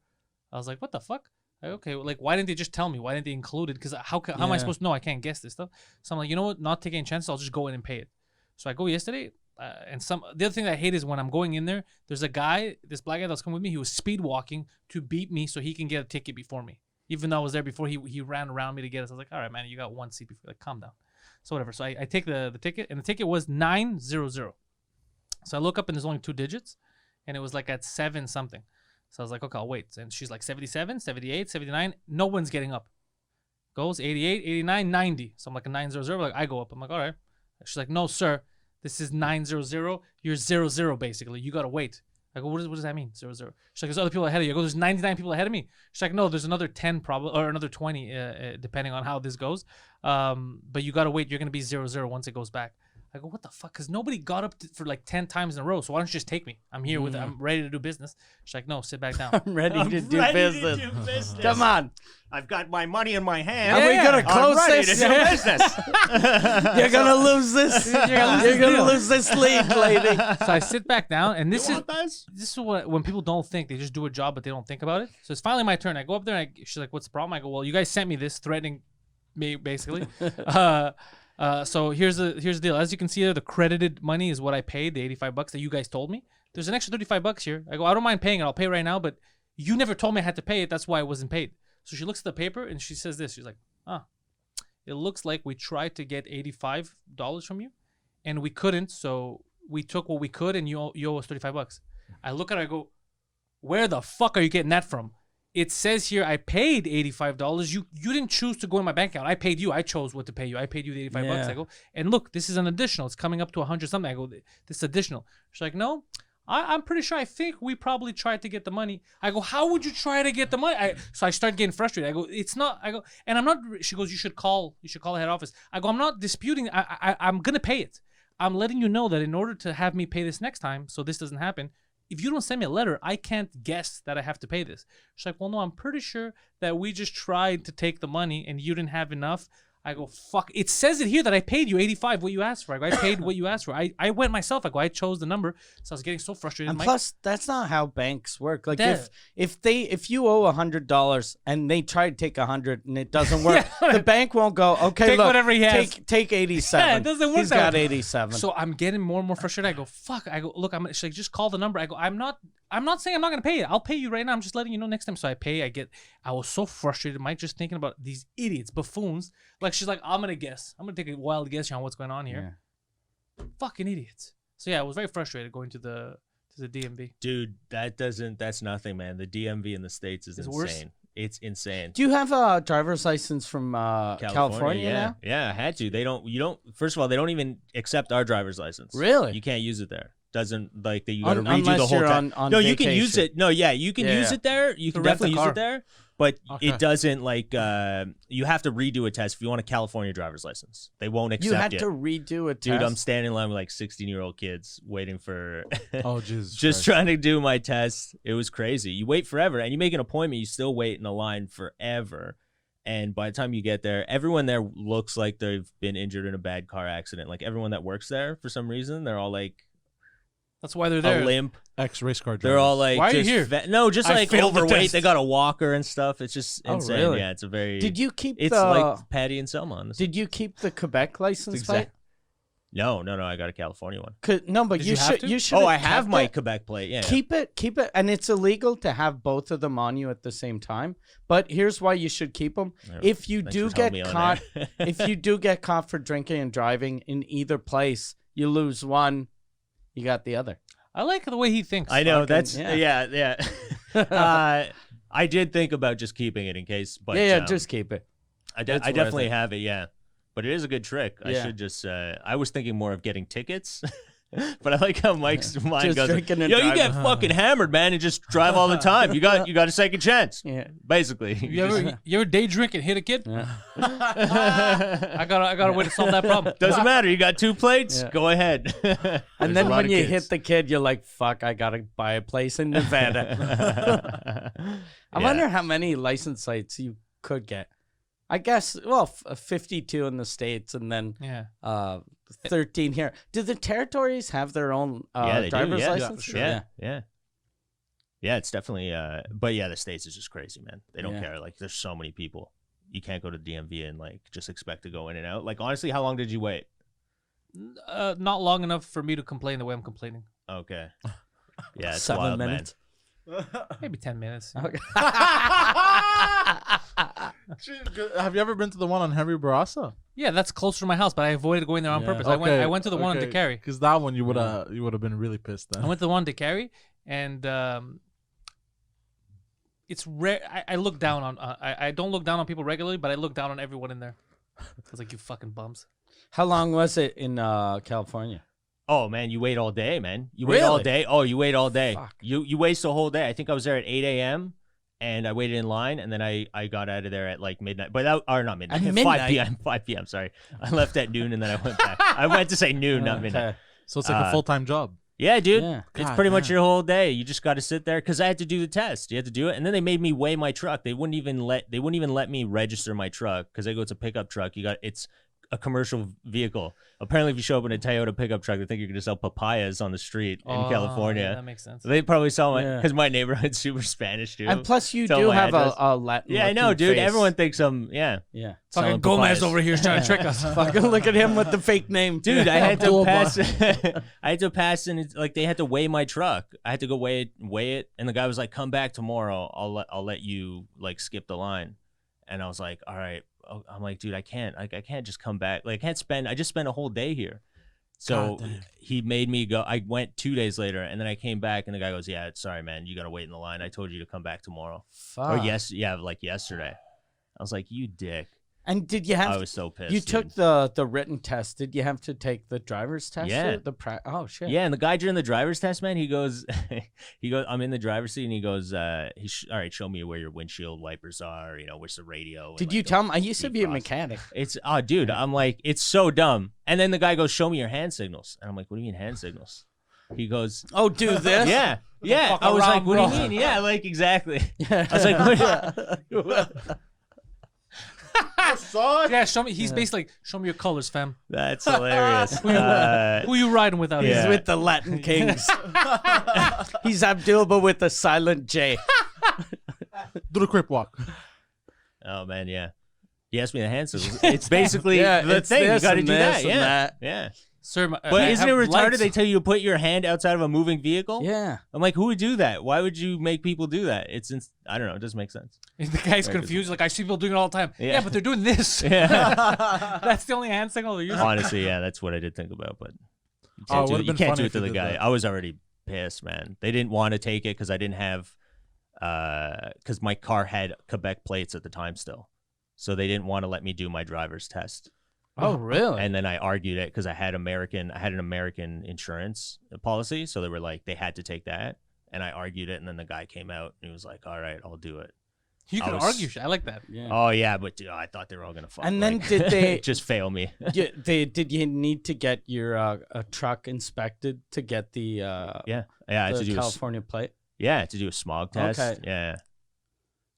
I was like, what the fuck? Like, okay, like why didn't they just tell me? Why didn't they include it? Because how am I supposed to know? I can't guess this stuff. So I'm like, you know what? Not taking any chances. I'll just go in and pay it. So I go yesterday, and the other thing that I hate is when I'm going in there. There's a guy, this black guy that's coming with me. He was speed walking to beat me so he can get a ticket before me. Even though I was there before, he ran around me to get us. I was like, all right, man, you got one seat before. Like, calm down. So whatever. So I take the ticket, and the ticket was 900. So I look up, and there's only 2 digits, and it was like at 7 something. So I was like, okay, I'll wait. And she's like 77, 78, 79. No one's getting up. Goes 88, 89, 90. So I'm like a 900. Like I go up. I'm like, all right. She's like, no, sir. This is 900. You're 00 basically. You gotta wait. I go, what does that mean? 00. She's like, there's other people ahead of you. I go, there's 99 people ahead of me. She's like, no, there's another 10 probably, or another 20, depending on how this goes. But you gotta wait. You're gonna be 00 once it goes back. I go, what the fuck? Because nobody got up for like 10 times in a row. So why don't you just take me? I'm here with I'm ready to do business. She's like, no, sit back down. I'm ready to do business. Come on. I've got my money in my hand. Are we gonna close I'm ready this? to do business. You're gonna lose this. You're gonna lose this lead, lady. So I sit back down, and this want is what when people don't think, they just do a job, but they don't think about it. So it's finally my turn. I go up there, and she's like, what's the problem? I go, well, you guys sent me this threatening me, basically. So here's the deal. As you can see there, the credited money is what I paid, the $85 that you guys told me. There's an extra $35 here. I go, I don't mind paying it. I'll pay right now, but you never told me I had to pay it. That's why I wasn't paid. So she looks at the paper and she says this. She's like, it looks like we tried to get $85 from you, and we couldn't. So we took what we could, and you owe us $35. I look at her. I go, where the fuck are you getting that from? It says here I paid $85. You didn't choose to go in my bank account. I paid you. I chose what to pay you. I paid you the $85. Yeah. I go, and look, this is an additional. It's coming up to 100 something. I go, this is additional. She's like, no, I'm pretty sure. I think we probably tried to get the money. I go, how would you try to get the money? So I start getting frustrated. I go, it's not. I go, and I'm not. She goes, you should call the head office. I go, I'm not disputing. I'm gonna pay it. I'm letting you know that in order to have me pay this next time, so this doesn't happen, if you don't send me a letter, I can't guess that I have to pay this. She's like, well, no, I'm pretty sure that we just tried to take the money and you didn't have enough. I go, fuck. It says it here that I paid you $85, what you asked for. I go, I paid what you asked for. I went myself. I go, I chose the number. So I was getting so frustrated. And Mike, plus, that's not how banks work. Like Yeah. if you owe $100 and they try to take 100 and it doesn't work, Yeah. the bank won't go. Okay, Take look, whatever he has. Take 87. Yeah, it doesn't work He's that got way. 87. So I'm getting more and more frustrated. I go, fuck. I go, look, she's like, just call the number. I go, I'm not saying I'm not gonna pay it. I'll pay you right now. I'm just letting you know next time. So I pay. I was so frustrated, Mike, just thinking about these idiots, buffoons. Like she's like, I'm gonna guess. I'm gonna take a wild guess on what's going on here. Fucking idiots. So yeah, I was very frustrated going to the DMV. Dude, that's nothing, man. The DMV in the States is It's insane. worse? It's insane. Do you have a driver's license from California yeah. now? Yeah, I had to. First of all, they don't even accept our driver's license. Really? You can't use it there. Doesn't like that you got to redo Unless the whole you're time. on No, you can use vacation. it. No, yeah, you can use it there. You can rent the definitely use car. it there, but Okay. it doesn't like you have to redo a test if you want a California driver's license. They won't accept You had it. to redo a test. Dude, I'm standing in line with like 16-year-old kids waiting for Oh, Jesus. just Christ. trying to do my test. It was crazy. You wait forever, and you make an appointment, you still wait in the line forever. And by the time you get there, everyone there looks like they've been injured in a bad car accident. Like everyone that works there, for some reason, they're all like That's why they're there. a limp. Ex-race car drivers. They're all like, Why are you just here? no, just I like failed the overweight. test. They got a walker and stuff. It's just Oh, insane. really? Yeah, it's a very. Did you keep It's the like Patty and Selma. On this. Did you keep the Quebec license plate? No, I got a California one. No, but Did you you have should. to? You should. Oh, I have my Quebec plate. Yeah. Keep it, and it's illegal to have both of them on you at the same time. But here's why you should keep them. If you Thanks do for telling get me on caught, air. if you do get caught for drinking and driving in either place, you lose one, you got the other. I like the way he thinks. I know. Fucking- That's yeah. yeah. I did think about just keeping it in case, but Just keep it. I It's worth definitely it. have it. Yeah, but it is a good trick. I Yeah. should just. I was thinking more of getting tickets. But I like how Mike's mind Just goes. drinking and Yo, you get driving." fucking hammered, man, and just drive all the time. You got a second chance. Yeah. Basically. You ever day drink and hit a kid? I got a way to solve that problem. Doesn't matter. You got 2 plates. Yeah. Go ahead. And then when you hit the kid, you're like, "Fuck! I gotta buy a place in Nevada." I wonder how many license plates you could get. I guess 52 in the States, and then Yeah. 13 here. Do the territories have their own Yeah, they do, driver's yeah. Yeah, license? for sure. Yeah, it's definitely. But yeah, the States is just crazy, man. They don't Yeah. care. Like, there's so many people. You can't go to DMV and like just expect to go in and out. Like, honestly, how long did you wait? Not long enough for me to complain the way I'm complaining. Okay. Yeah, it's 7 wild, minutes. Maybe 10 minutes. Okay. Have you ever been to the one on Henry Barassa? Yeah, that's closer to my house, but I avoided going there on Yeah. purpose. I went to the one in Decay. Because that one you would have been really pissed then. I went to the one in Decay, and it's rare. I look down on. I don't look down on people regularly, but I look down on everyone in there. I was like, you fucking bums. How long was it in California? Oh man, you wait all day, man. You wait all Really? day. Oh, you wait all day. Fuck. You waste the whole day. I think I was there at 8 a.m. and I waited in line, and then I got out of there at like midnight. But that, or not midnight, At 5 midnight? p.m. 5 p.m. Sorry, I left at noon, and then I went back. I went to say noon, not midnight. Okay. So it's like a full-time job. Yeah, dude. Yeah. It's God pretty much damn. your whole day. You just got to sit there because I had to do the test. You had to do it, and then they made me weigh my truck. They wouldn't even let me register my truck because they go, it's a pickup truck. It's a commercial vehicle. Apparently, if you show up in a Toyota pickup truck, they think you're going to sell papayas on the street in Oh, California. yeah, that makes sense. They probably saw my Yeah. because my neighborhood's super Spanish too. And plus, you Tell do my have address. a Latin. Yeah, I know, looking dude. face. Everyone thinks I'm Yeah. selling Fucking Gomez papayas. over here is trying to trick us. Fucking look at him with the fake name. Dude, I had to Abdul pass. Butt. I had to pass, and it's like they had to weigh my truck. I had to go weigh it, and the guy was like, "Come back tomorrow. I'll let you like skip the line." And I was like, "All right." I'm like, "Dude, I can't. Like, I can't just come back. Like, I just spent a whole day here." So God damn. he made me go. I went 2 days later, and then I came back, and the guy goes, "Yeah, sorry, man. You gotta wait in the line. I told you to come back tomorrow." Fuck. Or like yesterday. I was like, "You dick." And did you I have? was so pissed. You dude. took the written test. Did you have to take the driver's test? Yeah. Oh shit. Yeah, and the guy during the driver's test, man, he goes, I'm in the driver's seat, and he goes, all right, show me where your windshield wipers are, where's the radio. and, Did like, you the tell him? I used to be a defrost. mechanic. It's, dude, I'm like, it's so dumb. And then the guy goes, show me your hand signals. And I'm like, what do you mean hand signals? He goes, Oh, do this. yeah. I was like, what do you mean? Yeah, like, exactly. I was like, what? Yeah, show me. He's basically like, show me your colors, fam. That's hilarious. Who you riding with out He's Yeah. here? with the Latin kings. He's Abdul, but with a silent J. Do the crip walk. Oh, man, yeah. He asked me the hand signals. It's basically Yeah, the it's thing. You this got to and do this that. and Yeah. that. Yeah. Sir, But isn't it have retarded? lights. They tell you to put your hand outside of a moving vehicle. Yeah. I'm like, who would do that? Why would you make people do that? I don't know. It doesn't make sense. And the guy's confused. Like, I see people doing it all the time. Yeah. Yeah, but they're doing this. Yeah. That's the only hand signal they're using. Honestly, yeah, that's what I did think about. But you Oh, can't, it do, would've it. You been can't funny do it if to you the did guy. that. I was already pissed, man. They didn't want to take it because I didn't have, because my car had Quebec plates at the time still. So they didn't want to let me do my driver's test. Oh, really? And then I argued it because I had an American insurance policy. So they were like, they had to take that. And I argued it. And then the guy came out and he was like, all right, I'll do it. You I can was- argue shit. I like that. Yeah. Oh, yeah. But dude, I thought they were all going to fuck. And then like, did they- just fail me? Did you need to get your a truck inspected to get the Yeah. I had the to do California plate? to do a smog test. Okay. Yeah.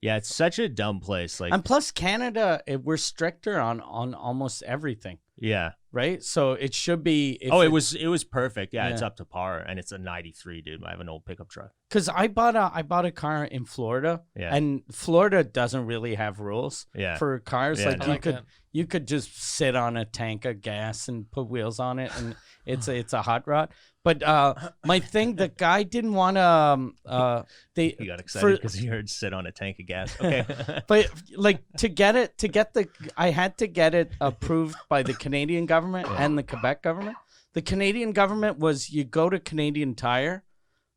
Yeah. It's such a dumb place. Like, And plus, Canada, we're stricter on almost everything. yeah. right? So it should be. Oh, it was perfect. Yeah, it's up to par, and it's a '93, dude. I have an old pickup truck. Because I bought a car in Florida, and Florida doesn't really have rules for cars. Yeah, like no. you could just sit on a tank of gas and put wheels on it, and it's a hot rod. But my thing, the guy didn't want to. He got excited because he heard sit on a tank of gas. Okay, but like I had to get it approved by the Canadian government and the Quebec government. The Canadian government was you go to Canadian Tire,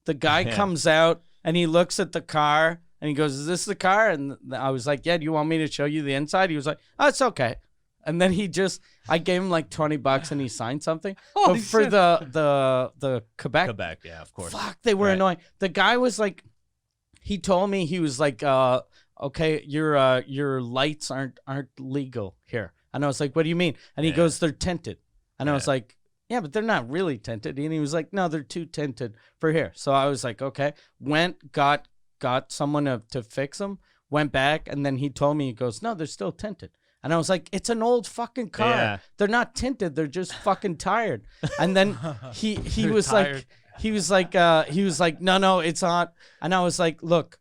the guy comes out and he looks at the car and he goes, "Is this the car?" And I was like, "Yeah, do you want me to show you the inside?" He was like, "Oh, it's okay." And then I gave him like $20 and he signed something. But for the Quebec, yeah, of course. Fuck, they were annoying. The guy was like, he told me, he was like, okay, your lights aren't legal here. And I was like, what do you mean? And he goes, they're tinted. And I was like, yeah, but they're not really tinted. And he was like, no, they're too tinted for here. So I was like, okay. Got someone to fix them, went back, and then he told me, he goes, no, they're still tinted. And I was like, it's an old fucking car. Yeah. They're not tinted. They're just fucking tired. And then he was like, no, it's not. And I was like, look,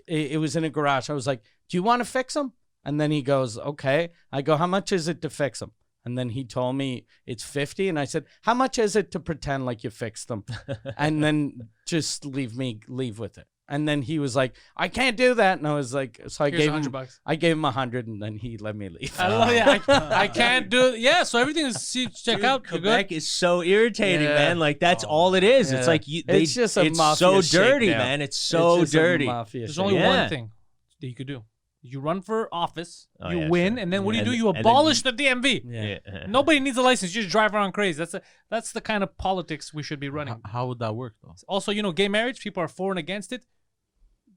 it was in a garage. I was like, do you want to fix them? And then he goes, okay. I go, how much is it to fix them? And then he told me it's 50. And I said, how much is it to pretend like you fixed them? And then just leave with it. And then he was like, I can't do that. And I was like, so I gave him $100. I gave him 100 and then he let me leave. I love it. I can't do it. Yeah, so everything is check out. Quebec is so irritating, man. Like that's all it is. It's like it's just a it's mafia so dirty, shakedown. man. It's so dirty. There's only one thing that you could do. You run for office, you win, and then what do? You abolish the DMV. Yeah. Nobody needs a license. You just drive around crazy. That's the kind of politics we should be running. How would that work, though? Also, gay marriage, people are for and against it.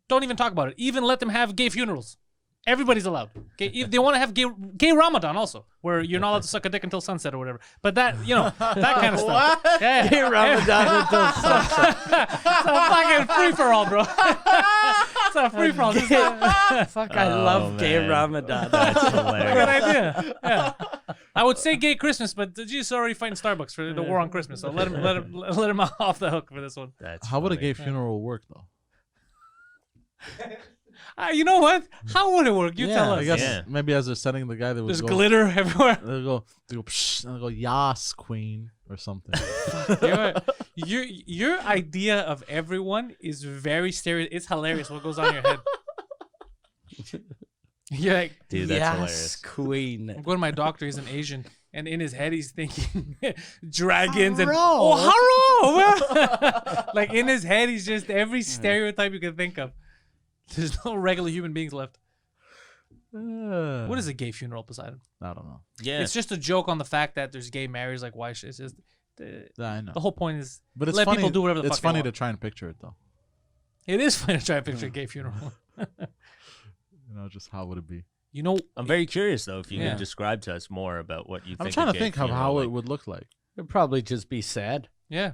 Don't even talk about it. Even let them have gay funerals. Everybody's allowed. Okay? If they want to have gay Ramadan also, where you're not allowed to suck a dick until sunset or whatever. But that, that kind of stuff. Yeah. Gay Ramadan until sunset. It's a fucking free-for-all, bro. It's a free-for-all. Fuck, I love gay Ramadan. That's hilarious. Good idea. Yeah. I would say gay Christmas, but Jesus already fighting Starbucks for the war on Christmas. So let him off the hook for this one. How would a gay funeral work, though? You know what? How would it work? You tell us. I guess maybe as they're setting the guy, they would There's go, glitter everywhere. They go, psh, and they go, yas, queen, or something. Your idea of everyone is very It's hilarious what goes on in your head. You're like, dude, that's hilarious. Queen. I'm going to my doctor. He's an Asian. And in his head, he's thinking dragons and haro. Like in his head, he's just every stereotype you can think of. There's no regular human beings left. What is a gay funeral, Poseidon? I don't know. Yeah, it's just a joke on the fact that there's gay marriage. Like, why? It's just I know. The whole point is but it's let funny, people do whatever the fuck It's funny they want. to try and picture it, though. It is funny to try and picture a gay funeral. Just how would it be? I'm very curious though if you could describe to us more about what you think. I'm trying to think of how it would look like. It'd probably just be sad. Yeah.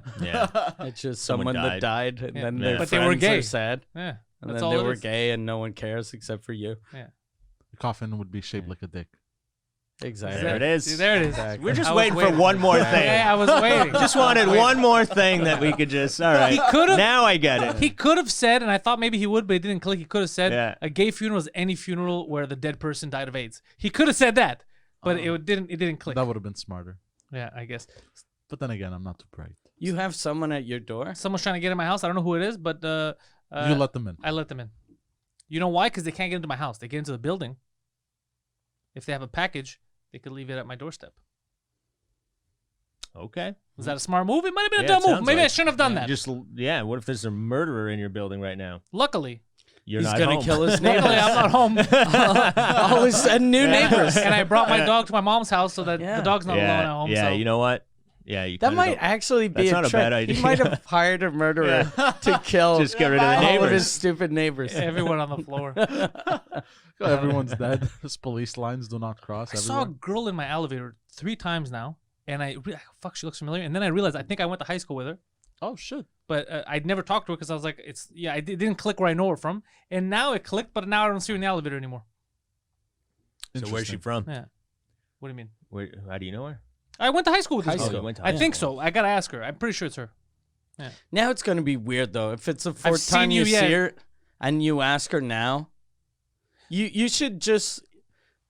It's just someone that died, and then their but friends they were gay. are sad. Yeah. And That's then all they it were is. gay, and no one cares except for you. Yeah. The coffin would be shaped like a dick. Exactly. There it is. See, there it is. Exactly. We're just waiting for one more thing. Yeah, I was waiting. Just wanted one more thing that we could just. All right. He could've- Now I get it. He could have said, and I thought maybe he would, but it didn't click. He could have said Yeah. a gay funeral is any funeral where the dead person died of AIDS. He could have said that, but it didn't click. That would have been smarter. Yeah, I guess. But then again, I'm not too bright. You have someone at your door? Someone's trying to get in my house. I don't know who it is, but You let them in. I let them in. You know why? Because they can't get into my house. They get into the building. If they have a package, they could leave it at my doorstep. Okay. Was that a smart move? It might have been Yeah, a dumb it move. sounds Maybe I like- shouldn't have done that. What if there's a murderer in your building right now? Luckily, You're He's not gonna home. kill his luckily neighbors. I'm not home. All of a sudden, new neighbors. And I brought my dog to my mom's house so that the dog's not alone at home. Yeah, so. you know what? Yeah, you That kinda might don't- actually be That's a not a trick. bad idea. He might have hired a murderer to kill Just get rid of the all of neighbors. his stupid neighbors. Everyone on the floor. Everyone's dead. Those police lines do not cross. I saw a girl in my elevator 3 times now, and fuck, she looks familiar. And then I realized I think I went to high school with her, Oh shit! but I'd never talked to her because I was like, it didn't click where I know her from, and now it clicked, but now I don't see her in the elevator anymore. So where's she from? Yeah. What do you mean? How do you know her? I went to high school with this High girl. school. You went to I high think school. so. I gotta ask her. I'm pretty sure it's her. Now it's gonna be weird though. If it's the fourth seen time you, you yeah. see her and you ask her now, you should just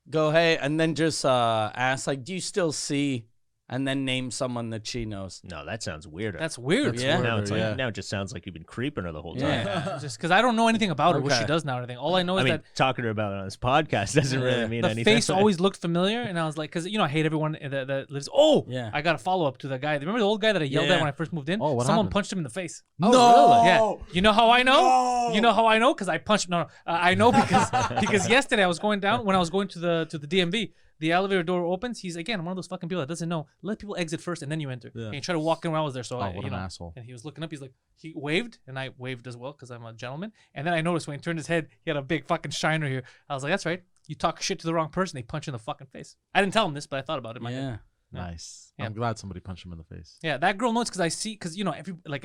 go hey and then just ask like, do you still see? And then name someone that she knows. No, that sounds weirder. That's weird. That's Yeah. weirder, now it's like yeah. now it just sounds like you've been creeping her the whole time. Yeah, just because I don't know anything about her, what she Okay. does now, or anything. All I know is I mean, that talking to her about it on this podcast doesn't really mean the anything. face always looked familiar, and I was like, because I hate everyone that lives. Oh, Yeah. I got a follow up to that guy. Remember the old guy that I yelled at Yeah. when I first moved in? Oh, what Someone happened? punched him in the face. No. Yeah. You know how I know? You know how I know? Because I punched. No, I know because yesterday I was going down when I was going to the DMV. The elevator door opens. He's again one of those fucking people that doesn't know. Let people exit first and then you enter. Yeah. And he tried to walk in when I was there. So Oh, what an asshole. And he was looking up. He's like, he waved and I waved as well because I'm a gentleman. And then I noticed when he turned his head, he had a big fucking shiner here. I was like, that's right. You talk shit to the wrong person, they punch you in the fucking face. I didn't tell him this, but I thought about it in my head. Yeah. Nice. Yeah. I'm glad somebody punched him in the face. Yeah, that girl knows because I see, because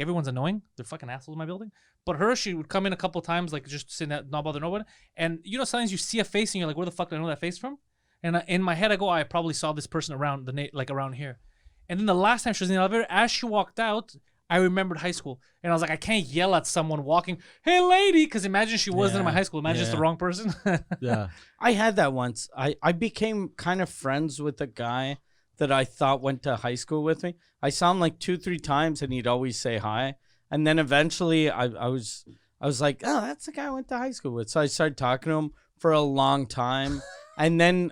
everyone's annoying. They're fucking assholes in my building. But her, she would come in a couple times, like just sitting there, not bother nobody. And sometimes you see a face and you're like, where the fuck do I know that face from? And in my head, I go, I probably saw this person around around here. And then the last time she was in the elevator, as she walked out, I remembered high school. And I was like, I can't yell at someone walking, hey, lady, because imagine she wasn't in my Yeah. high school. Imagine it's the Yeah. wrong person. Yeah. I had that once. I became kind of friends with a guy that I thought went to high school with me. I saw him like 2-3 times and he'd always say hi. And then eventually I was like, oh, that's the guy I went to high school with. So I started talking to him for a long time. And then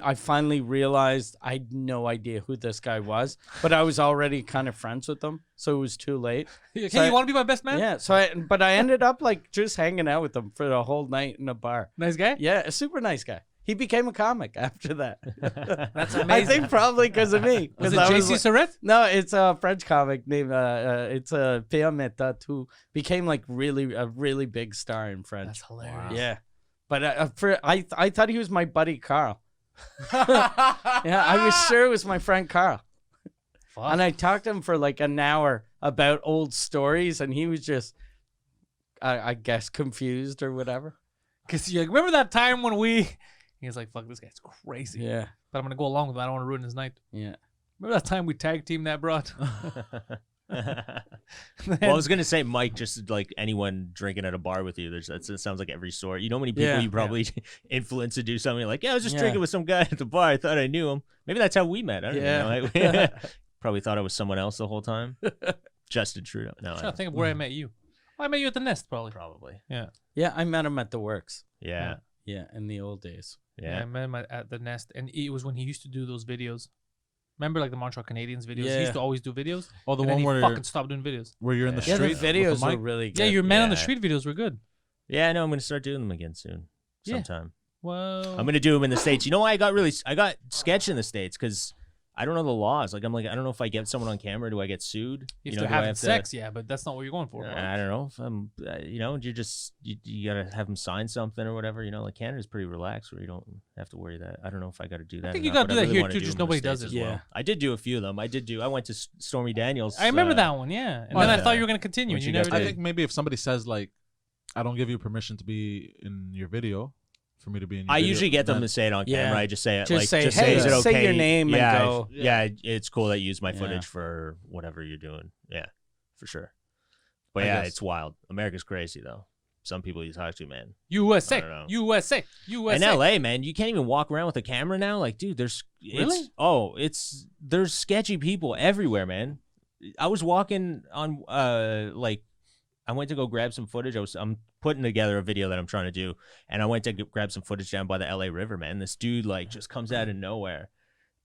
I finally realized I had no idea who this guy was, but I was already kind of friends with him. So it was too late. Hey, So you want to be my best man? Yeah. So I ended up like just hanging out with him for the whole night in a bar. Nice guy? Yeah, a super nice guy. He became a comic after that. That's I amazing. think probably because of me. Was 'Cause it I JC like- Surratt? No, it's a French comic named it's a Pierre Meta who became like a really big star in French. That's hilarious. Yeah, but I thought he was my buddy Carl. Yeah, I was sure it was my friend Carl. Fuck. And I talked to him for like an hour about old stories, and he was just, I guess, confused or whatever. Because you remember that time when he was like, fuck, this guy's crazy. Yeah, But I'm going to go along with him. I don't want to ruin his night. yeah. Remember that time we tag teamed that broad? Well, I was gonna say, Mike, just like anyone drinking at a bar with you, it sounds like every story. You know how many people Yeah. you probably influence to do something? You're like, yeah, I was just Yeah. drinking with some guy at the bar. I thought I knew him. Maybe that's how we met. I don't Yeah. know. Probably thought I was someone else the whole time. Justin Trudeau. No, I'm trying to think of where I met you. Oh, I met you at the Nest, probably. probably. Yeah, I met him at the Works. Yeah. Yeah, in the old days. Yeah, I met him at the Nest, and it was when he used to do those videos. Remember, like the Montreal Canadiens videos? He Yeah. used to always do videos. Oh, the and then one he where fucking stopped doing videos. you're in the Yeah, the street. with a videos were mic? really good. Yeah, your Man on the Yeah. Street videos were good. Yeah, I know. I'm gonna start doing them again soon. Yeah. Sometime. Well, I'm gonna do them in the States. You know why I got sketched in the States? Because I don't know the laws. Like, I don't know if I get someone on camera, do I get sued? if You know, they're do I having have to- sex, yeah, but that's not what you're going for. I don't know. If I'm, you gotta have them sign something or whatever. You know, like Canada's pretty relaxed where you don't have to worry that. I don't know if I got to do that. think or you not, gotta but do I that really here wanna too, do just them in the nobody does States it. as well. Yeah. I did do a few of them. I went to Stormy Daniels. I remember that one, yeah. And then I thought you were gonna continue, when and she you got never the- I did. think maybe if somebody says like, I don't give you permission to be in your video, for me to be in your I video, usually get them then- to say it on Yeah. camera. I just say it. Just Like, say, just "Hey, is it okay? say your name and yeah, go." Yeah, it's cool that you use my Yeah. footage for whatever you're doing. Yeah, for sure. But I yeah, guess. it's wild. America's crazy though. Some people you talk to, man. I USA, don't know. USA, USA. In LA, man, you can't even walk around with a camera now. Like, dude, Really? There's sketchy people everywhere, man. I was walking on I went to go grab some footage. I'm putting together a video that I'm trying to do, and I went to grab some footage down by the LA River, man. This dude like just comes out of nowhere,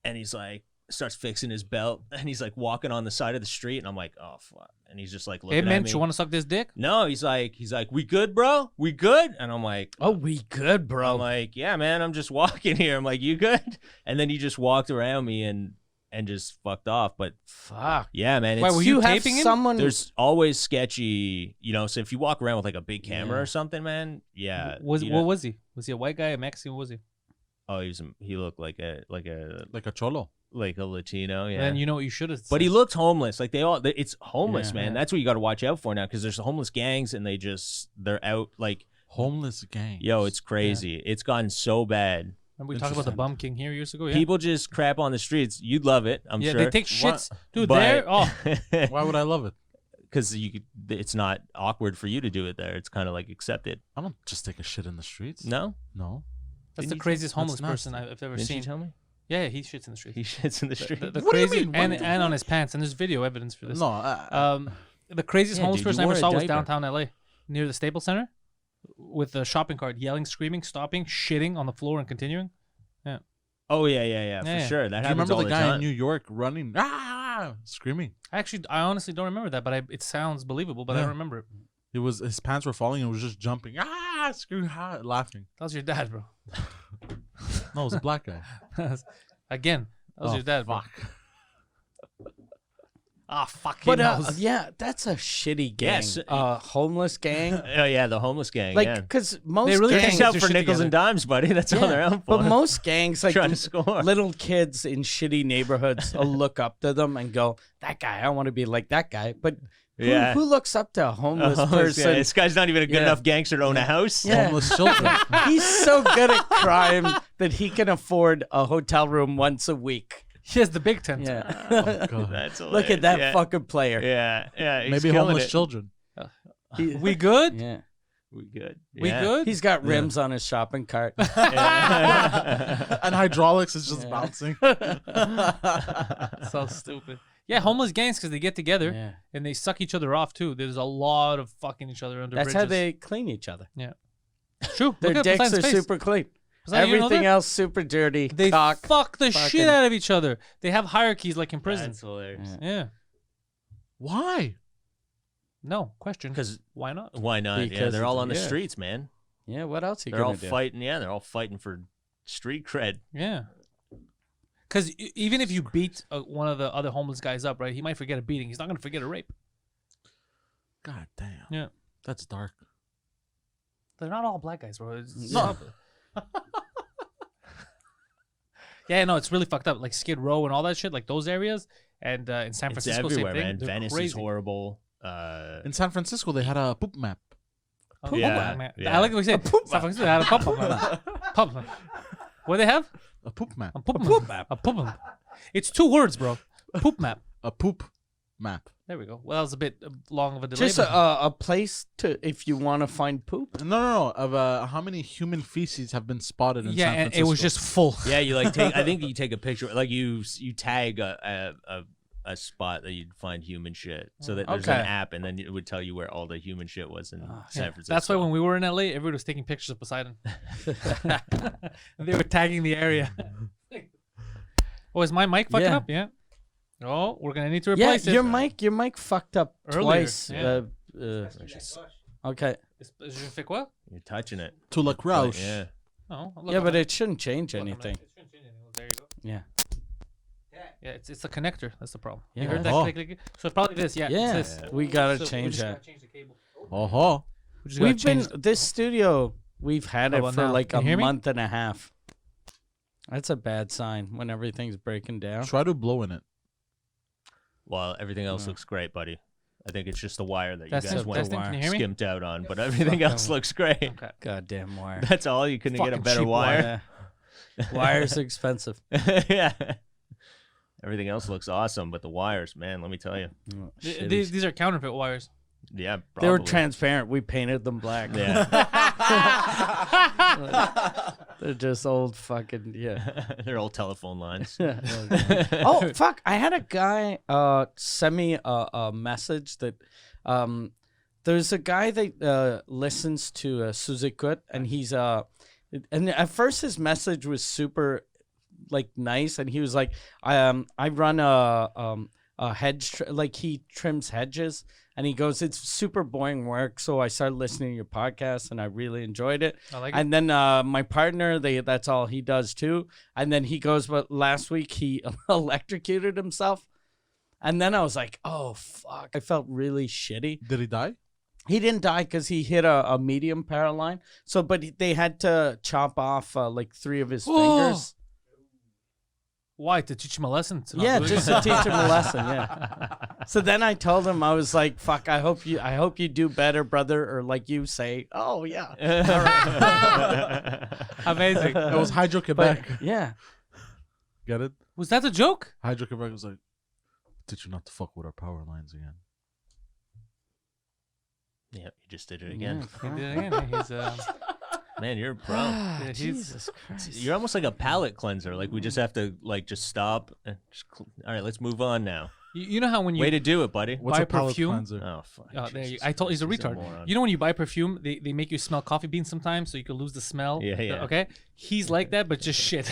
and he's like starts fixing his belt, and he's like walking on the side of the street, and I'm like, oh fuck, and he's just like looking Hey, at man, me. you want to suck this dick? No, he's like, we good, bro? We good? And I'm like, Oh, we good, bro. I'm like, yeah, man, I'm just walking here. I'm like, you good? And then he just walked around me and just fucked off. But Fuck. yeah, man, Why, it's, were You you have taping him? someone. there's always sketchy, so if you walk around with like a big camera Yeah. or something, man, yeah. What you know- was he? Was he a white guy, a Mexican? What was he? Oh, he looked like a like a cholo. Latino, yeah. And you know what you should have. But he looked homeless. Like it's homeless, Yeah. man. That's what you got to watch out for now, because there's homeless gangs and they're out like, Homeless gang. yo, it's crazy. It's gotten so bad. Remember we talked about the bum king here years ago? Yeah. People just crap on the streets. You'd love it, I'm yeah, sure. they take shits. Dude, But- there. Oh, Why would I love it? Because it's not awkward for you to do it there. It's kind of like accepted. I don't just take a shit in the streets. No? No. that's Didn't the you- craziest that's homeless nuts. person I've ever Didn't seen. you tell me? Yeah, he shits in the street. He shits in the street. The What do you crazy mean? and on his pants, and there's video evidence for this. No. The craziest Yeah, homeless dude, you person I ever wore a saw was diaper. downtown LA, near the Staples Center, with the shopping cart, yelling, screaming, stopping, shitting on the floor, and continuing. Oh, yeah, Yeah, for yeah. sure. That Do you happens remember all the guy time. in New York running, screaming? I honestly don't remember that, but it sounds believable, but I Yeah. don't remember it. His pants were falling and he was just jumping, screaming, laughing. That was your dad, bro. No, it was a black guy. Again, that was your dad, bro. Fuck. Ah, fuck. But knows. yeah, that's a shitty gang. Yes. Homeless gang. Oh, yeah, the homeless gang. Like, yeah. because most They really gangs, It's out their for shit nickels and together. dimes, buddy. That's all Yeah, they're out for. but most gangs, like Trying to score. little kids in shitty neighborhoods, will look up to them and go, "That guy, I want to be like that guy." But Yeah. who looks up to a homeless Yeah, person? this guy's not even a good Yeah. enough gangster to own a house. Yeah. Homeless children. He's so good at crime that he can afford a hotel room once a week. He has the big tent. Yeah. God. That's Look hilarious. at that yeah. fucking player. Yeah, yeah. He's Maybe killing homeless it. children. We good? Yeah. We good. We Yeah. good? He's got rims on his shopping cart. Yeah. And hydraulics is just bouncing. So stupid. Yeah, homeless gangs because they get together Yeah. and they suck each other off too. There's a lot of fucking each other under That's bridges. how they clean each other. True. Their Look at dicks Poseidon's are face. super clean. Poseidon, you know Everything that? else super dirty. They cock. fuck the fucking- shit out of each other. They have hierarchies like in prison. That's hilarious. Yeah. Why? No question. 'Cause- why not? Why not? Yeah, Because they're all it's- on the yeah. streets, man. Yeah, what else you They're all gonna do? fighting. Yeah, they're all fighting for street cred. Yeah. Because even if you beat one of the other homeless guys up, right, he might forget a beating. He's not gonna forget a rape. God damn. Yeah. That's dark. They're not all black guys, bro. It's No. Yeah, no, it's really fucked up. Like Skid Row and all that shit, like those areas, and in San It's Francisco, everywhere, same thing. man. They're Venice crazy. is horrible. In San Francisco, they had a poop map. Oh, Yeah, man. yeah. I like what we said. San Francisco had a pump map. Pump map. What do they have? A poop map. A poop map. A poop map. It's 2 words, bro. Poop map. A poop map. There we go. Well, that was a bit long of a delay. Just but- a place to if you want to find poop. No. Of how many human feces have been spotted in yeah, San and Francisco? it was just full. Yeah, you like take. I think you take a picture, like you tag a spot that you'd find human shit, so that there's Okay. an app, and then it would tell you where all the human shit was in San Francisco. That's why when we were in LA, everybody was taking pictures of Poseidon. And they were tagging the area. Oh, is my mic fucking Yeah. up? Yeah. Oh, we're gonna need to Yeah, replace it. your mic fucked up Earlier, twice. yeah. Okay. Je fais quoi? you're touching it. to La Crouch. Yeah. Oh, look, Yeah, but it shouldn't change look, I'm anything. not- it shouldn't change anything. There you go. Yeah. Yeah, it's the connector. That's the problem. You Yeah. heard that? Oh. Click, click, click. So it's probably this. Yeah. Yeah, It's this. we gotta So we change just that. gotta change the cable. Oh, We just gotta We've been change this studio. We've had How it about for now? like Can a you hear me? month and a half. That's a bad sign when everything's breaking down. try to blow in it. Well, everything else looks great, buddy. I think it's just the wire that you Testing, guys went testing. Can you hear me? skimped out on, but everything else looks great. Okay. Goddamn wire. That's all. You couldn't get a Fucking better cheap wire. Wire's expensive. Yeah. Everything else looks awesome, but the wires, man, let me tell you. Oh, These are counterfeit wires. Yeah, They were probably. transparent. We painted them black. Yeah. They're just old fucking yeah. They're old telephone lines. Oh fuck! I had a guy send me a message that there's a guy that listens to Suzikut, and he's and at first his message was super like nice, and he was like, I run a hedge like he trims hedges, and he goes, it's super boring work, so I started listening to your podcast, and I really enjoyed it. I like it. And then my partner, that's all he does too. And then he goes, but last week he electrocuted himself. And then I was like, oh, fuck. I felt really shitty. Did he die? He didn't die because he hit a medium power line. So, but they had to chop off like 3 of his fingers. Why? To teach him a lesson? To not Yeah, do it just again? to teach him a lesson. Yeah. So then I told him, I was like, "Fuck, I hope you do better, brother." Or like you say, "Oh yeah." Amazing. It was Hydro But Quebec. yeah, Get it? Was that a joke? Hydro Quebec was like, teach you not to fuck with our power lines again. Yeah, you just did it again. He did it again. He's Man, you're a pro. yeah, he's Jesus Christ. You're almost like a palate cleanser. Like we just have to like just stop and all right, let's move on now. you know how when you Way to do it, buddy. What's Buy a palate perfume? cleanser? Oh fuck. Oh, there you, Jesus I told he's a Christ, retard. moron. You know when you buy perfume, they make you smell coffee beans sometimes, so you can lose the smell. Yeah, yeah. Okay, he's like that, but just shit.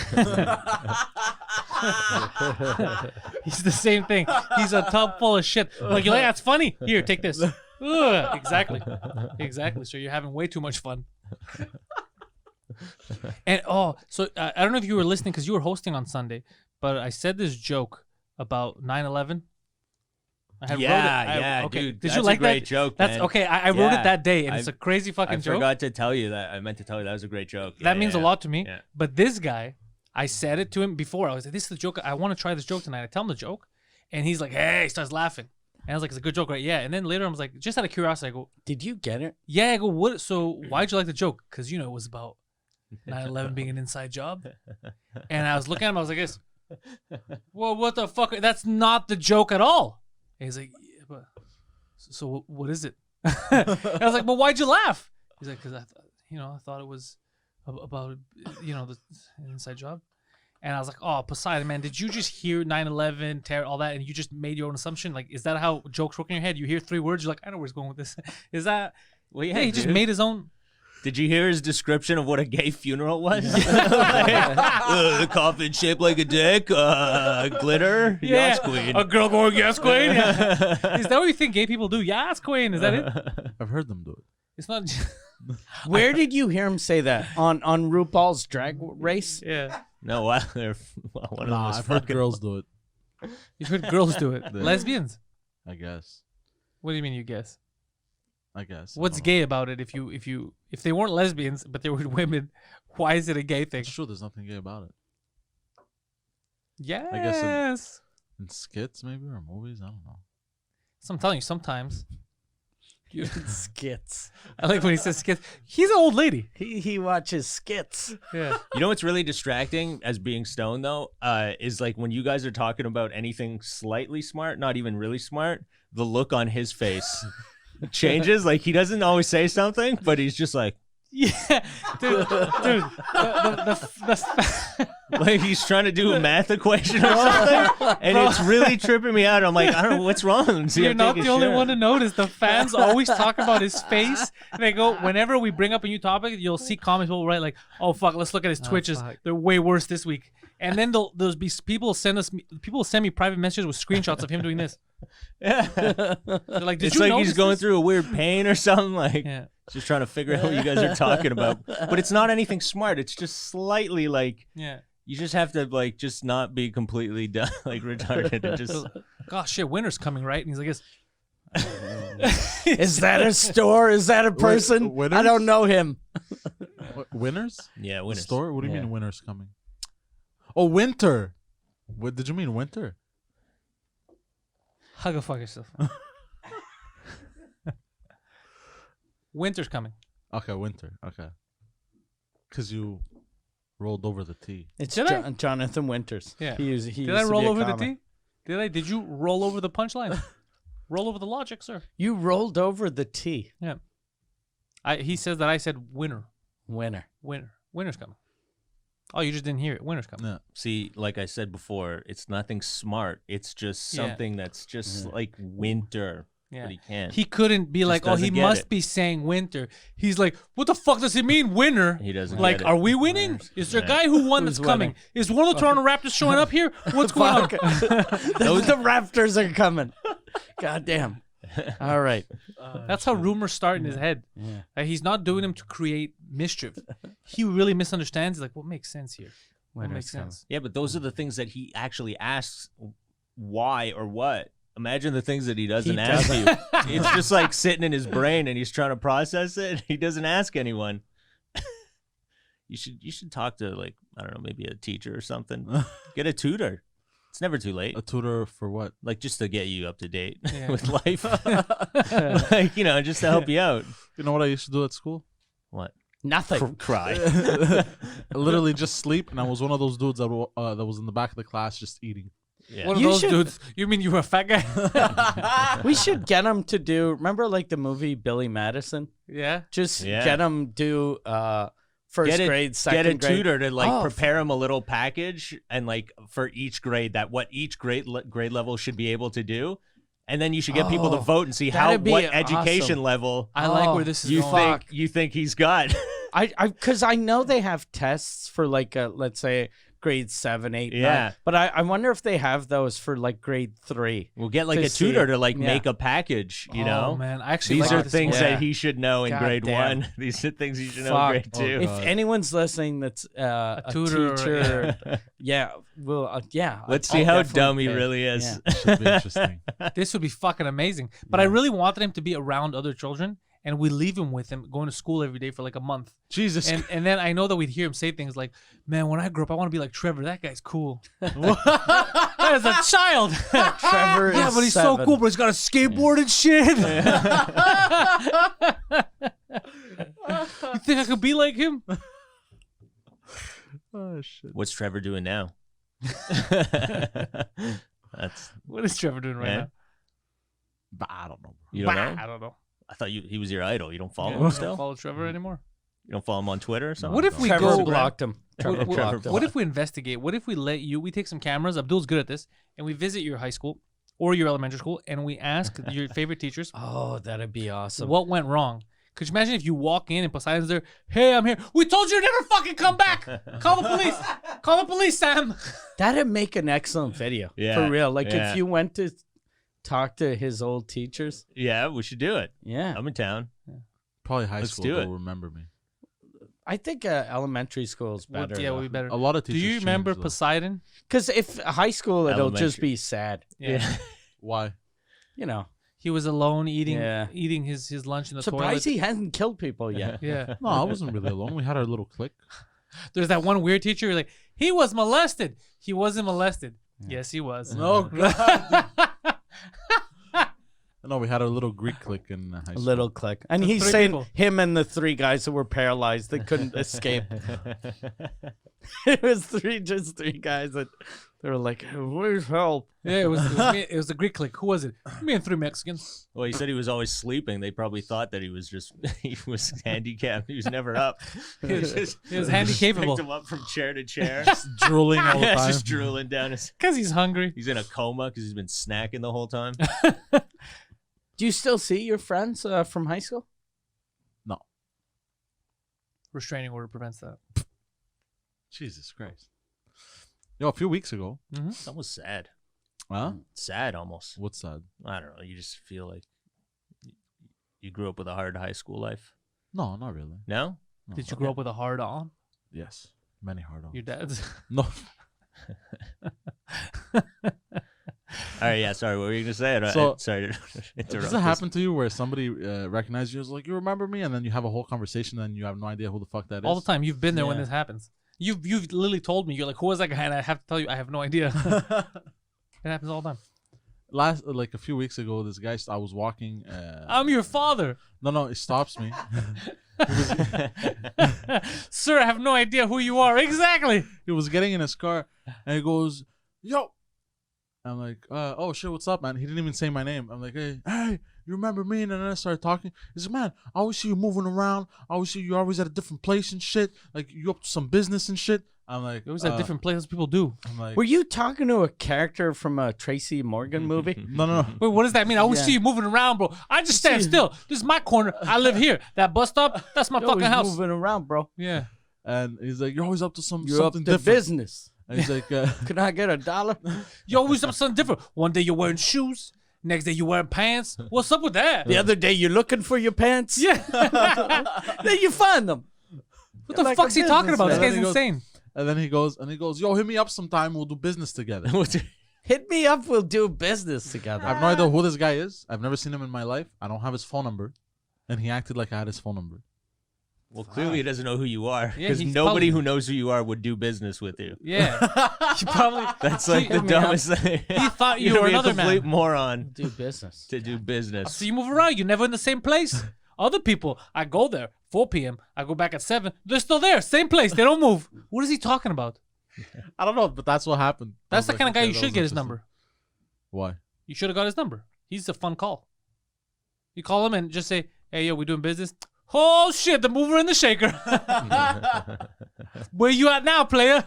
He's the same thing. He's a tub full of shit. Like you're like, that's funny. Here, take this. Ugh, exactly. So you're having way too much fun. And so I don't know if you were listening because you were hosting on Sunday, but I said this joke about 9/11. I had Yeah, okay. dude. Did That's you like a great that? joke, That's man. okay. I wrote Yeah. it that day, and it's I- a crazy fucking I joke. forgot to tell you that. I meant to tell you that was a great joke. That means a lot to me. Yeah. But this guy, I said it to him before. I was like, "This is the joke. I want to try this joke tonight." I tell him the joke, and he's like, "Hey!" He starts laughing, and I was like, "It's a good joke, right?" Yeah. And then later, I was like, just out of curiosity, I go, Did you get it? "Yeah." I go, "What? So why'd you like the joke?" Because it was about 9/11 being an inside job. And I was looking at him. I was like, "This. Well, what the fuck? That's not the joke at all." And he's like, yeah, but so what is it? I was like, "Well, why'd you laugh?" He's like, "Because I thought it was about the inside job." And I was like, "Oh, Poseidon, man, did you just hear 9/11, terror, all that, and you just made your own assumption? Like, is that how jokes work in your head? You hear 3 words, you're like, I know where he's going with this. Is that? Well, Yeah, he just made his own." Did you hear his description of what a gay funeral was? The coffin shaped like a dick, glitter, yes, queen. a girl going, "Yes, queen." Yeah. Is that what you think gay people do? Yes, queen. Is that it? I've heard them do it. It's not. Where did you hear him say that? On RuPaul's Drag Race? Yeah. No, one of them Nah, was I've heard fucking. girls do it. You've heard girls do it. Yeah. Lesbians. I guess. What do you mean? You guess? I guess. I What's don't know. gay about it? If they weren't lesbians but they were women, why is it a gay thing? It's true. There's nothing gay about it. Yes. guess In skits, maybe, or movies. I don't know. So I'm telling you, sometimes. Skits. I like when he says skits. He's an old lady. He watches skits. Yeah. You know what's really distracting as being stoned though, is like when you guys are talking about anything slightly smart, not even really smart, the look on his face changes. Like he doesn't always say something, but he's just like, Yeah, dude. The like he's trying to do a math equation or something, and it's really tripping me out. I'm like, I don't know what's wrong. See, You're I'm not taking the only shit. one to notice. The fans always talk about his face. They go, whenever we bring up a new topic, you'll see comments people write like, "Oh fuck, let's look at his Twitches. fuck. They're way worse this week." And then there'll be people send me private messages with screenshots of him doing this. Yeah. They're like, "Did It's you like notice he's going this?" through a weird pain or something. Like, Yeah. just trying to figure out what you guys are talking about. But it's not anything smart. It's just slightly like. Yeah. You just have to like just not be completely dumb, like retarded. And just Gosh, shit, winter's coming, right? And he's like, Is that a store? Is that a person? winners? I don't know him. Winners? yeah, The winners. store? What do you Yeah. mean winter's coming? Oh, winter. What did you mean winter? "Hug a fuck yourself." Winter's coming. Okay, winter. Okay. Because you rolled over the T. It's Did I? Jonathan Winters. Yeah. He used Did I roll to be a over the comic. T? Did I? Did you roll over the punchline? Roll over the logic, sir. You rolled over the T. Yeah. He says that I said winter. Winner. Winter's coming. Oh, you just didn't hear it. Winter's coming. Yeah. See, like I said before, it's nothing smart. It's just Yeah. something that's just like winter. Yeah. But he can't. He couldn't be like, "Oh, he doesn't get must it. be saying winter." He's like, "What the fuck does he mean, winter?" He doesn't Like, get it. are we winning? Is there a guy who won Who's that's coming? winning? Is one of the Toronto Raptors showing up here? What's going on? The Raptors are coming. God damn. All right. That's how rumors start in his head. Yeah. Like, he's not doing them to create mischief. He really misunderstands. He's like, "What makes sense here? What Winter's makes coming. sense?" Yeah, but those are the things that he actually asks why or what. Imagine the things that he doesn't ask you. It's just like sitting in his brain and he's trying to process it. He doesn't ask anyone. You should talk to like, I don't know, maybe a teacher or something. Get a tutor. It's never too late. A tutor for what? Like just to get you up to date Yeah. with life. Like, just to help you out. You know what I used to do at school? What? Nothing. Cry. Literally just sleep, and I was one of those dudes that was in the back of the class just eating. Yeah. One of You those should- dudes. You mean you were a fat guy? We should get him to do. Remember, like the movie Billy Madison? Yeah. Just Yeah. get him do first grade, second get a grade. tutor to like Oh, prepare him a little package and like for each grade what each grade level should be able to do, and then you should get people to Oh, vote and see that'd be what education awesome. level I like Oh, where this is you going. think he's got. Because I know they have tests for like let's say grade 7, 8, 9. Yeah. But I wonder if they have those for like grade 3. We'll get like To a see tutor it. to like Yeah. make a package. You Oh, know, man, I actually these like are this things one. Yeah. that he should know in God grade damn. 1. These are things he should know in Fuck. grade 2. If anyone's listening, that's a tutor or- teacher. Yeah, well, yeah. Let's I'll see how definitely dumb he pay. really is. Yeah. Should be interesting. This would be fucking amazing. But I really wanted him to be around other children, and we leave him with him going to school every day for like a month. Jesus. And then I know that we'd hear him say things like, "Man, when I grow up, I want to be like Trevor. That guy's cool." As a child. Trevor Yeah, is but he's 7. so cool. But he's got a skateboard and shit. You think I could be like him? Oh shit. What's Trevor doing now? That's What is Trevor doing right Yeah. now? But I don't know. you don't Bah, know. I don't know. I thought he was your idol. You don't follow Yeah, him don't still. follow Trevor anymore? You don't follow him on Twitter or something. What if we Trevor go? blocked him. Trevor What, blocked him. what if we investigate? What if we let you? We take some cameras. Abdul's good at this, and we visit your high school or your elementary school, and we ask your favorite teachers Oh, that'd be awesome. what went wrong. Could you imagine if you walk in and Poseidon's there? Hey, I'm here. We told you to never fucking come back. Call the police. Call the police, Sam. That'd make an excellent video. Yeah, For real. Like yeah. if you went to talk to his old teachers. Yeah, we should do it. Yeah. I'm in town. Probably high Let's school do will it. remember me. I think elementary school is Well, better. yeah, we'll be better. A lot of Do teachers. you remember changed, though. Poseidon? Because if high school, it'll just Elementary. be sad. Yeah. Why? You know. He was alone eating Yeah. eating his lunch in the Surprised toilet. he hasn't killed people yet. Yeah. No, I wasn't really alone. We had our little clique. There's that one weird teacher like, he was molested. He wasn't molested. Yes, he was. No, no, we had our little Greek clique in high A school. little click. And The he's 3 saying people. him and the 3 guys that were paralyzed that couldn't escape. It was just three guys that they were like, where's help? Yeah, it was the Greek clique. Who was it? Me and 3 Mexicans. Well, he said he was always sleeping. They probably thought that he was just he was handicapped. He was never up. He was Just handy capable. picked him up from chair to chair. Drooling all the Yeah, time. just drooling down his. Because he's hungry. He's in a coma because he's been snacking the whole time. Do you still see your friends from high school? No. Restraining order prevents that. Jesus Christ. Yo, a few weeks ago. That was sad. Huh? Sad almost. What's that? I don't know. You just feel like you grew up with a hard high school life. No, not really. No? No. Did you grow up with a hard on? Yes. Many hard on. Your dad's. No. All right, yeah, sorry. What were you going to say? Sorry to interrupt. Does it happen to you where somebody recognizes you as like, you remember me? And then you have a whole conversation and you have no idea who the fuck that is? All the time. You've been there when Yeah. this happens. You've literally told me. You're like, who was that guy? And I have to tell you, I have no idea. It happens all the time. Like a few weeks ago, this guy, I was walking. I'm your father. No, he stops me. Sir, I have no idea who you are. Exactly. He was getting in his car and he goes, yo. I'm like, oh shit, what's up, man? He didn't even say my name. I'm like, hey, you remember me? And then I started talking. He's like, man, I always see you moving around. I always see you always at a different place and shit. Like, you up to some business and shit. I'm like, It was at different places people do. I'm like, Were you talking to a character from a Tracy Morgan movie? no. Wait, what does that mean? I always Yeah. see you moving around, bro. I just stand still. This is my corner. I live here. That bus stop, that's my You're fucking always house. moving around, bro. Yeah. And he's like, you're always up to You're up something to different. business. And he's like, Can I get $1? You always up to something different. One day you're wearing shoes. Next day you're wearing pants. What's up with that? The other day you're looking for your pants. Yeah. Then you find them. What the Like fuck's a he talking about? This businessman. guy's And then he goes- insane. and then he goes, yo, hit me up sometime. We'll do business together. Hit me up. We'll do business together. I have no idea who this guy is. I've never seen him in my life. I don't have his phone number. And he acted like I had his phone number. Well, clearly he doesn't know who you are Yeah, because he's nobody probably- who knows who you are would do business with you. Yeah. You probably. That's like the dumbest thing. He thought you You'd were be another a complete man. moron Do business. to do business. So you move around. You're never in the same place. Other people, I go there 4 p.m. I go back at 7. They're still there, same place. They don't move. What is he talking about? I don't know, but that's what happened. I That's was the kind of like, guy okay, you that should was get his interesting. number. Why? You should have got his number. He's a fun call. You call him and just say, "Hey, yo, we doing business." Oh shit, the mover and the shaker. Where you at now, player?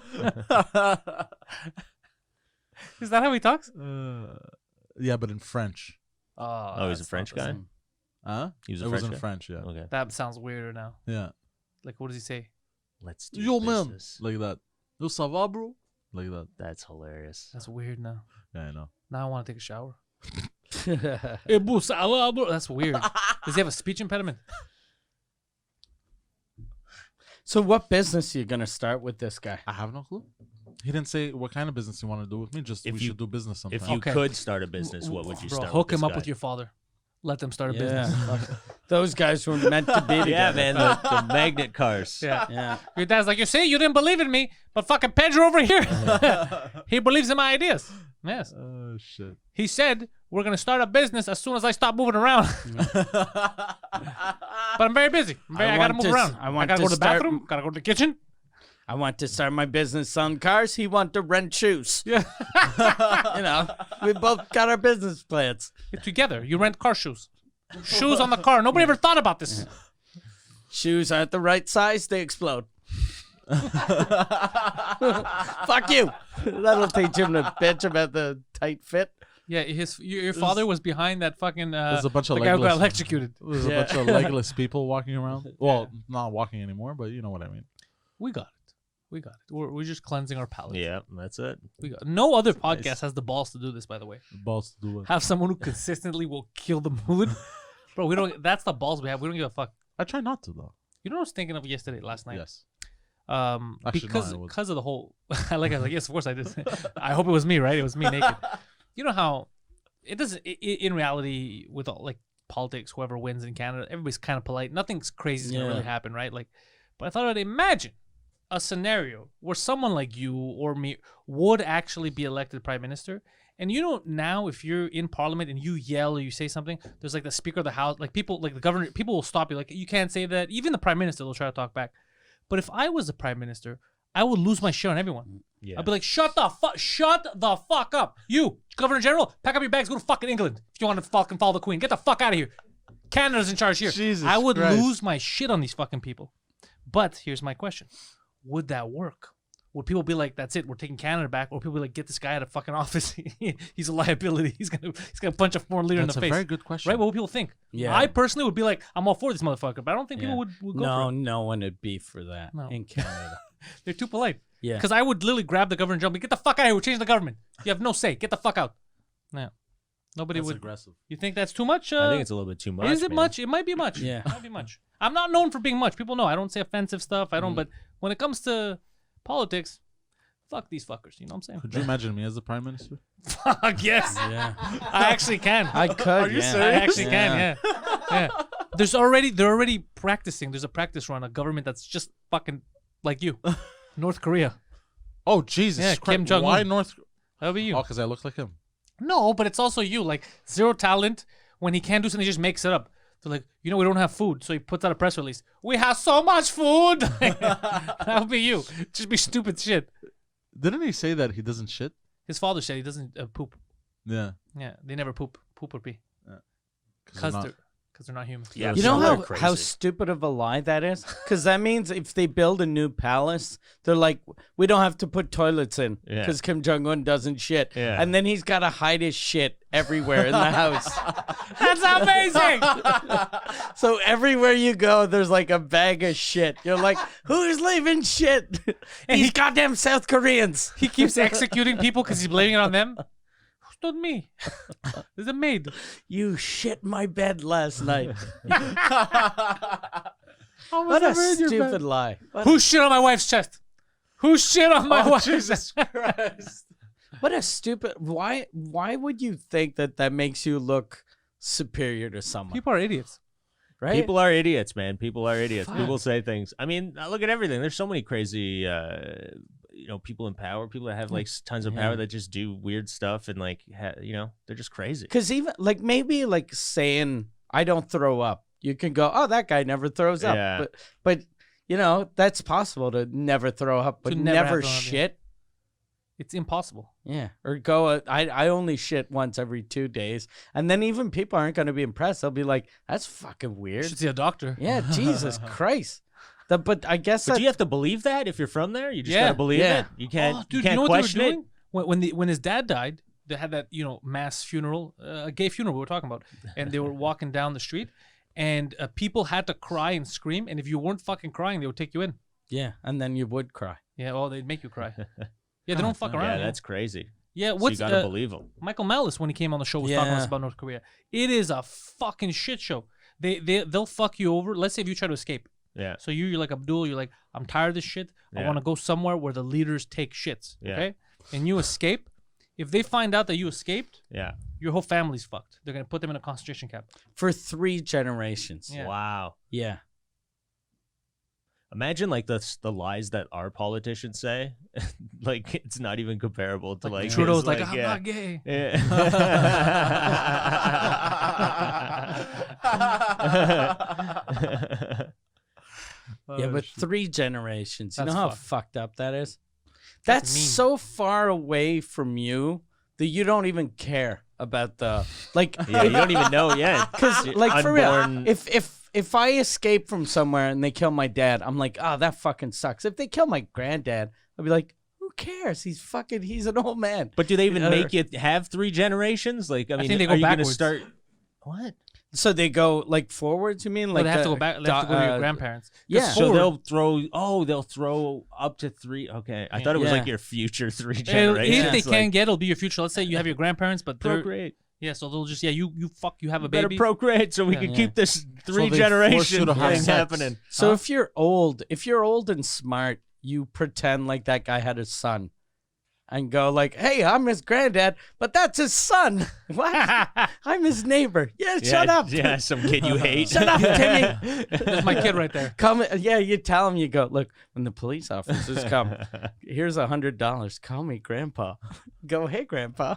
Is that how he talks? Yeah, but in French. Oh, he's a that's French not the guy? same. Huh? He was a It French was in guy? French, yeah. Okay. That sounds weirder now. Yeah. Like, what does he say? Let's do Yo, man. business. Like that. Yo, ça va, bro? Like that. That's hilarious. That's weird now. Yeah, I know. Now I want to take a shower. Hey, boo, salah, bro. That's weird. Does he have a speech impediment? So what business are you gonna start with this guy? I have no clue. He didn't say what kind of business he wanted to do with me. Just If we you- should do business sometime. If you Okay. could start a business, what would you Bro, start hook with him this up guy? with your father. Let them start a Yeah, business. fuck. Those guys were meant to be together. Yeah, man, the magnet cars. Yeah. Yeah. Your dad's like, you see, you didn't believe in me, but fucking Pedro over here, he believes in my ideas. Yes. Oh shit. He said, we're going to start a business as soon as I stop moving around. But I'm very busy. I got to move around. I want got to to go to the start- bathroom. Got to go to the kitchen. I want to start my business selling cars. He want to rent shoes. Yeah. You know, we both got our business plans. Get together. You rent car shoes. Shoes on the car. Nobody ever thought about this. Shoes aren't the right size, they explode. Fuck you. That'll teach him to bitch about the tight fit. Yeah, your father was behind that fucking There's a bunch of the guy who got legless- electrocuted. There's a bunch of legless people walking around. Well, not walking anymore, but you know what I mean. We got it. We got it. We're just cleansing our palate. Yeah, that's it. We got no other podcast has the balls to do this, by the way. Balls to do it. Have someone who consistently will kill the mood. Bro, we don't that's the balls we have. We don't give a fuck. I try not to though. You know what I was thinking of last night? Yes. Because Actually, no, I was- because of the whole I was like, yes, of course I did. I hope it was me, right? It was me naked. You know how it doesn't in reality with all, like politics, whoever wins in Canada, everybody's kind of polite. Nothing's crazy is gonna Yeah. really happen, right? Like, but I thought I'd imagine a scenario where someone like you or me would actually be elected prime minister. And you know, now if you're in parliament and you yell or you say something, there's like the speaker of the house, like people, like the governor, people will stop you. Like, you can't say that. Even the prime minister will try to talk back. But if I was the prime minister, I would lose my shit on everyone. Yeah. I'd be like, shut the fuck up. You, Governor General, pack up your bags, go to fucking England if you want to fucking follow the Queen. Get the fuck out of here. Canada's in charge here. Jesus I would Christ. lose my shit on these fucking people. But here's my question. Would that work? Would people be like, that's it, we're taking Canada back? Or people be like, get this guy out of fucking office. He's a liability. He's gonna punch a foreign leader That's in a the face. very good question. Right? What would people think? Yeah. I personally would be like, I'm all for this motherfucker, but I don't think people would go No, for it. no one would be for that No. in Canada. They're too polite. Yeah. Because I would literally grab the governor and jump, get the fuck out of here, we're changing the government. You have no say. Get the fuck out. Yeah. Nobody That's would. aggressive. You think that's too much? I think it's a little bit too much. Is it man. much? It might be much. Yeah. It might be much. I'm not known for being much. People know I don't say offensive stuff. I don't. But when it comes to politics, fuck these fuckers. You know what I'm saying? Could you imagine me as the prime minister? Fuck yes. Yeah. I actually can. I could. Are you yeah. I actually can. Yeah. They're already practicing. There's a practice run. A government that's just fucking like you, North Korea. Oh Jesus Yeah, Christ! Kim Jong-un. Why North? That'll be you. Oh, because I look like him. No, but it's also you. Like, zero talent. When he can't do something, he just makes it up. They're like, we don't have food. So he puts out a press release. We have so much food. That'll be you. Just be stupid shit. Didn't he say that he doesn't shit? His father said he doesn't poop. Yeah. Yeah, they never poop or pee. Because Because they're not human. Yeah, You know they're how crazy. stupid of a lie that is? Because that means if they build a new palace, they're like, we don't have to put toilets in Yeah. because Kim Jong-un doesn't shit. Yeah. And then he's got to hide his shit everywhere in the house. That's amazing. So everywhere you go, there's like a bag of shit. You're like, who's leaving shit? These goddamn South Koreans. He keeps executing people because he's blaming it on them. Who's not me? There's a maid. You shit my bed last night. What What a stupid lie. Who shit on my wife's chest? Who shit on my wife's Jesus Christ! What a stupid. Why would you think that makes you look superior to someone? People are idiots. right? People are idiots, man. People are idiots. Fuck. People say things. I mean, look at everything. There's so many crazy, people in power, people that have like tons of power that just do weird stuff and like, they're just crazy. Because even like maybe like saying I don't throw up, you can go, oh, that guy never throws up. Yeah. But that's possible to never throw up, but To never never have thrown up, yeah. shit. It's impossible. Yeah, or go. I only shit once every 2 days, and then even people aren't going to be impressed. They'll be like, "That's fucking You weird." should see a doctor. Yeah, Jesus Christ. But I guess But that do you have to believe that if you're from there? You just Yeah. gotta believe Yeah. it. You can't. Oh, you dude, can't you know what question they were it. doing when his dad died? They had that mass funeral, a gay funeral we were talking about, and they were walking down the street, and people had to cry and scream, and if you weren't fucking crying, they would take you in. yeah, and then you would cry. Yeah, well, they'd make you cry. Yeah, they don't fuck around. Yeah, Yeah, that's crazy. yeah. So What's you gotta believe them. Michael Malice when he came on the show was talking to us Yeah. about North Korea. It is a fucking shit show. They'll fuck you over. Let's say if you try to escape. Yeah. So you're like Abdul. You're like, I'm tired of this shit. I Yeah. want to go somewhere where the leaders take shits. Yeah. Okay. And you escape. If they find out that you escaped, Yeah. your whole family's fucked. They're gonna put them in a concentration camp. For 3 generations. Yeah. Wow. Yeah. Imagine like the lies that our politicians say. Like it's not even comparable to like Trudeau's his, like, I'm yeah. not gay. Yeah. Yeah, but 3 generations. You That's know how fucked. fucked up that is? That's That's mean. so far away from you that you don't even care about the like. Yeah, you don't even know yet. Because like for real, if I escape from somewhere and they kill my dad, I'm like, oh, that fucking sucks. If they kill my granddad, I'll be like, who cares? He's an old man. But do they even make you have 3 generations? Like, I mean, think they go are you gonna backwards. start? What? So they go like forwards. You mean Like like they have to go back. They have to go to your grandparents. 'Cause yeah. So forward- they'll throw up to 3. Okay, I thought it was Yeah. like your future 3 If generations. they can like, get, it'll be your future. Let's say you have your grandparents, but they're procreate. yeah. So they'll just you have a Better baby. procreate so we Yeah. can Yeah. keep this 3 they force generation you to have thing sex. happening. So Huh? if you're old and smart, you pretend like that guy had a son, and go like, "Hey, I'm his granddad, but that's his son. What? I'm his neighbor. Yeah, shut up. Yeah, some kid you hate. Shut up, Timmy. That's my kid right there. Come, yeah, you tell him, you go, look, when the police officers come, here's $100. Call me grandpa. Go, hey, grandpa.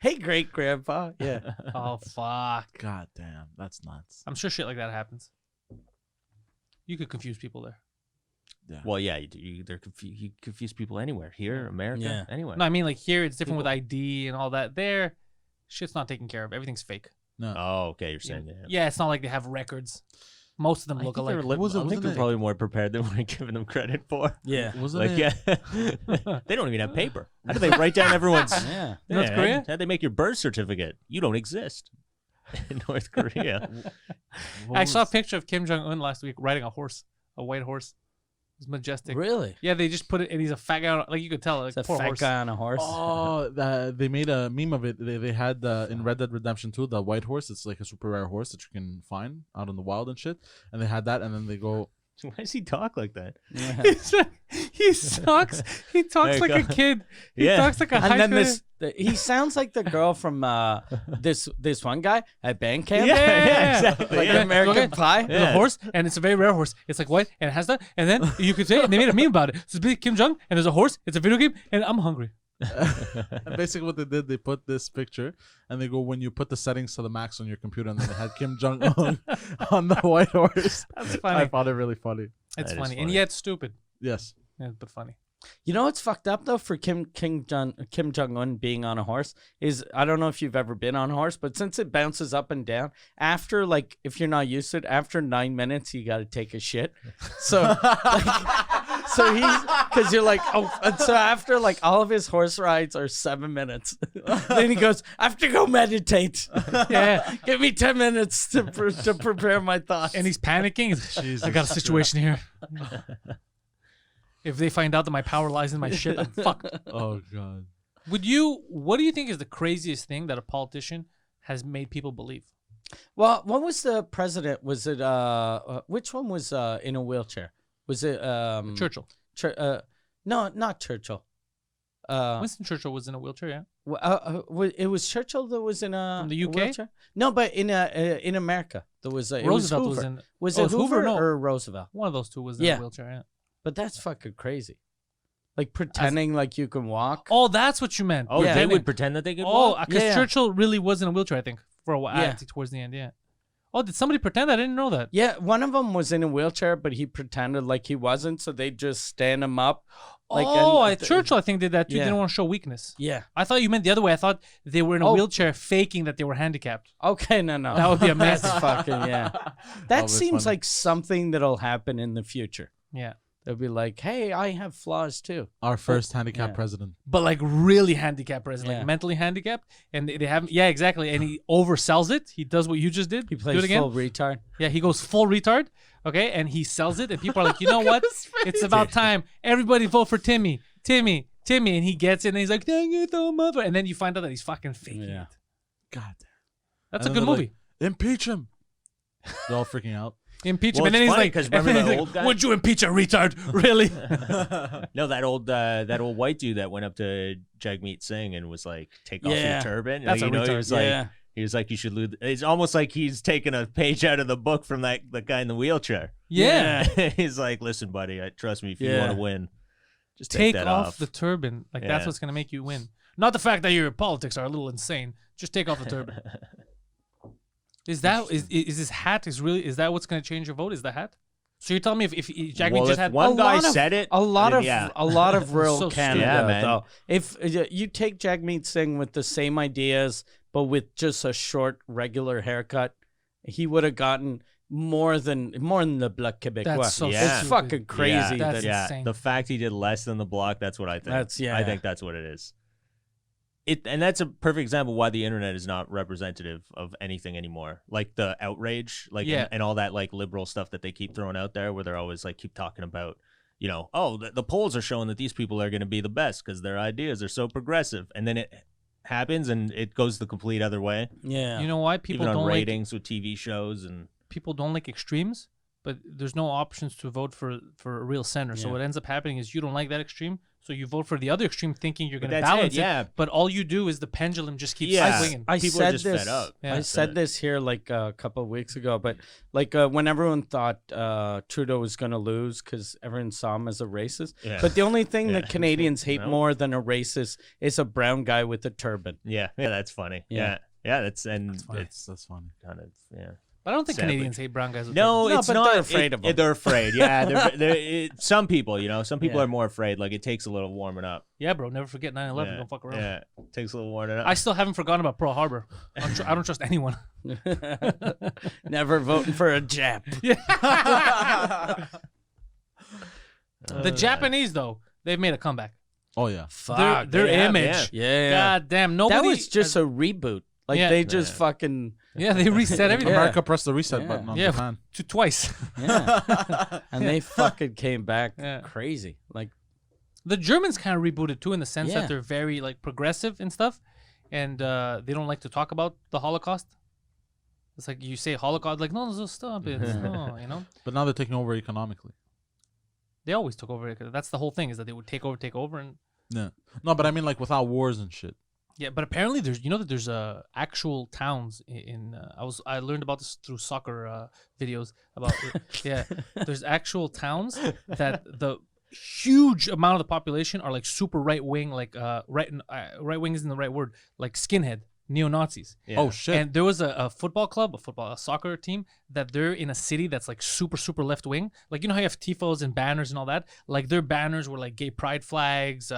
Hey, great grandpa. Yeah. Oh fuck! God damn, that's nuts. I'm sure shit like that happens. You could confuse people there. Yeah. Well, yeah, you confuse people anywhere. Here, America, Yeah. anywhere. No, I mean like here it's different with ID and all that. There, shit's not taken care of. Everything's fake. No. Oh, okay, you're saying that. Yeah, it's not like they have records. Most of them I look think they're, alike. Was it- I think wasn't they're it- probably more prepared than we're giving them credit for. Yeah. Wasn't Like, it? yeah, they don't even have paper. How do they write down everyone's? Yeah. North Korea? How'd they make your birth certificate? You don't exist in North Korea. I saw a picture of Kim Jong Un last week riding a horse, a white horse. It was majestic. Really? Yeah, they just put it, and he's a fat guy. Like you could tell, like It's a poor fat horse. guy on a horse. Oh, they made a meme of it. They had in Red Dead Redemption 2 the white horse. It's like a super rare horse that you can find out in the wild and shit. And they had that, and then they go, Why does he talk like that? Yeah. He's like, he sucks. He talks There like you a go. kid. He Yeah. talks like a high And then school. he sounds like the girl from this one guy at band camp. Yeah, exactly. Like yeah. American Okay. Pie. There's a horse, and it's a very rare horse. It's like white, and it has that. And then you could say, and they made a meme about it. So it's big Kim Jong, and there's a horse. It's a video game, and I'm hungry. and basically what they did, they put this picture, and they go, when you put the settings to the max on your computer, and then they had Kim Jong Un on the white horse. That's I funny. found it really funny. It's That is funny, and funny. yet stupid. Yes. Yeah, but funny. You know what's fucked up though for Kim Jong Un being on a horse is, I don't know if you've ever been on a horse, but since it bounces up and down, after like, if you're not used to it, after 9 minutes you got to take a shit. So so he's, because you're like, oh, and so after like all of his horse rides are 7 minutes, then he goes, I have to go meditate. Yeah, Give me 10 minutes to prepare my thoughts. and he's panicking. He's like, Jesus I got a situation here. If they find out that my power lies in my shit, I'm fucked. Oh, God. What do you think is the craziest thing that a politician has made people believe? Well, what was the president? Was it which one was in a wheelchair? Was it Churchill. No, not Churchill. Winston Churchill was in a wheelchair. Yeah. It was Churchill that was in a From the UK? wheelchair? No, but in America there was it Roosevelt was was Hoover. in. Was Oh, it it's Hoover? Hoover No. or Roosevelt? One of those two was in Yeah. a wheelchair. Yeah. But that's fucking crazy. Like pretending like you can walk. Oh, that's what you meant. Oh, Yeah. they would pretend that they could Oh, walk? because Yeah. Churchill really was in a wheelchair, I think, for a while. Yeah. I think towards the end. Yeah. Oh, did somebody pretend? I didn't know that. Yeah, one of them was in a wheelchair, but he pretended like he wasn't, so they just stand him up. Like, Churchill, I think, did that too. Yeah. Didn't want to show weakness. Yeah. I thought you meant the other way. I thought they were in a Oh. wheelchair faking that they were handicapped. Okay, no. That would be amazing. That's fucking yeah. That That was seems funny. like something that'll happen in the future. Yeah. They'll be like, "Hey, I have flaws too." Our first handicapped Yeah. president. But like really handicapped person, Yeah. like mentally handicapped. And they have, yeah, exactly. And he oversells it. He does what you just did. He Do plays it again. full retard. Yeah, he goes full retard. Okay. And he sells it. And people are like, you know what? It's about time. Everybody vote for Timmy. Timmy. And he gets it. And he's like, thank you so much. And then you find out that he's fucking faking Yeah. it. God damn. That's And a then good they're movie. like, impeach him. They're all freaking out. Impeach him. Well, And then it's he's funny like, 'cause and remember then the he's old like, guy? would you impeach a retard? Really? No, that old white dude that went up to Jagmeet Singh and was like, "Take off Yeah. your turban." That's Like, a he retard. was Yeah. like, he was like, "You should lose." It's almost like he's taking a page out of the book from the guy in the wheelchair. Yeah. He's like, "Listen, buddy, trust me. If you Yeah. want to win, just Take that off the turban. Like that's Yeah. what's gonna make you win. Not the fact that your politics are a little insane. Just take off the turban. Is this hat is that what's gonna change your vote? Is the hat? So you're telling me if Jack Well, just if had one guy lot of- said it, A lot then of yeah. a lot of rural So Canada, stupid. Yeah, man. though. If you take Jagmeet Singh with the same ideas, but with just a short, regular haircut, he would have gotten more than the Bloc Québécois. That's so Yeah. It's stupid. fucking crazy. That's that, insane. The fact he did less than the block, that's what I think. That's- yeah. I think that's what it is. And that's a perfect example why the internet is not representative of anything anymore. Like the outrage, like Yeah. and all that like liberal stuff that they keep throwing out there, where they're always like keep talking about, you know, oh the polls are showing that these people are going to be the best because their ideas are so progressive, and then it happens and it goes the complete other way. yeah. You know why people Even on don't like ratings with TV shows and people don't like extremes, but there's no options to vote for a real center. So Yeah. what ends up happening is you don't like that extreme, so you vote for the other extreme, thinking you're But going to that's it, balance it. yeah. But all you do is the pendulum just keeps Yeah. swinging. I People said are just this. fed up. Yeah. I said this here like a couple of weeks ago, but like when everyone thought Trudeau was going to lose because everyone saw him as a racist. Yeah. But the only thing Yeah. that Canadians hate No. more than a racist is a brown guy with a turban. yeah, that's funny. Yeah. Yeah, that's Funny. it's That's funny. kind of yeah. But I don't think Sadly. Canadians hate brown guys. With No, turbans. No, it's but not. they're afraid of 'em. They're afraid. Yeah, some people, you know, some people Yeah. are more afraid. Like it takes a little warming up. Yeah, bro. Never forget 9/11. Yeah, Don't fuck around. yeah, it takes a little warming up. I still haven't forgotten about Pearl Harbor. I don't trust anyone. Never voting for a Jap. The Japanese, though, they've made a comeback. Oh yeah. Fuck. Their they have, image. Yeah. God damn. Nobody. That was just a reboot. Like Yeah. they just fucking Yeah, they reset everything. Yeah. America pressed the reset Yeah. button on Yeah. Japan. Twice. yeah. And they fucking came back Yeah. crazy. Like The Germans kind of rebooted too, in the sense Yeah. that they're very like progressive and stuff, and they don't like to talk about the Holocaust. It's like you say Holocaust, like no, stop it, no, you know. But now they're taking over economically. They always took over. That's the whole thing, is that they would take over, and Yeah. No, but I mean like without wars and shit. yeah. But apparently, there's actual towns in. I learned about this through soccer videos about yeah. There's actual towns that the huge amount of the population are like super right wing, like right wing isn't the right word, like skinhead neo-Nazis. Yeah. Oh shit. And there was a soccer team that they're in a city that's like super left wing. Like, you know how you have tifos and banners and all that? Like their banners were like gay pride flags,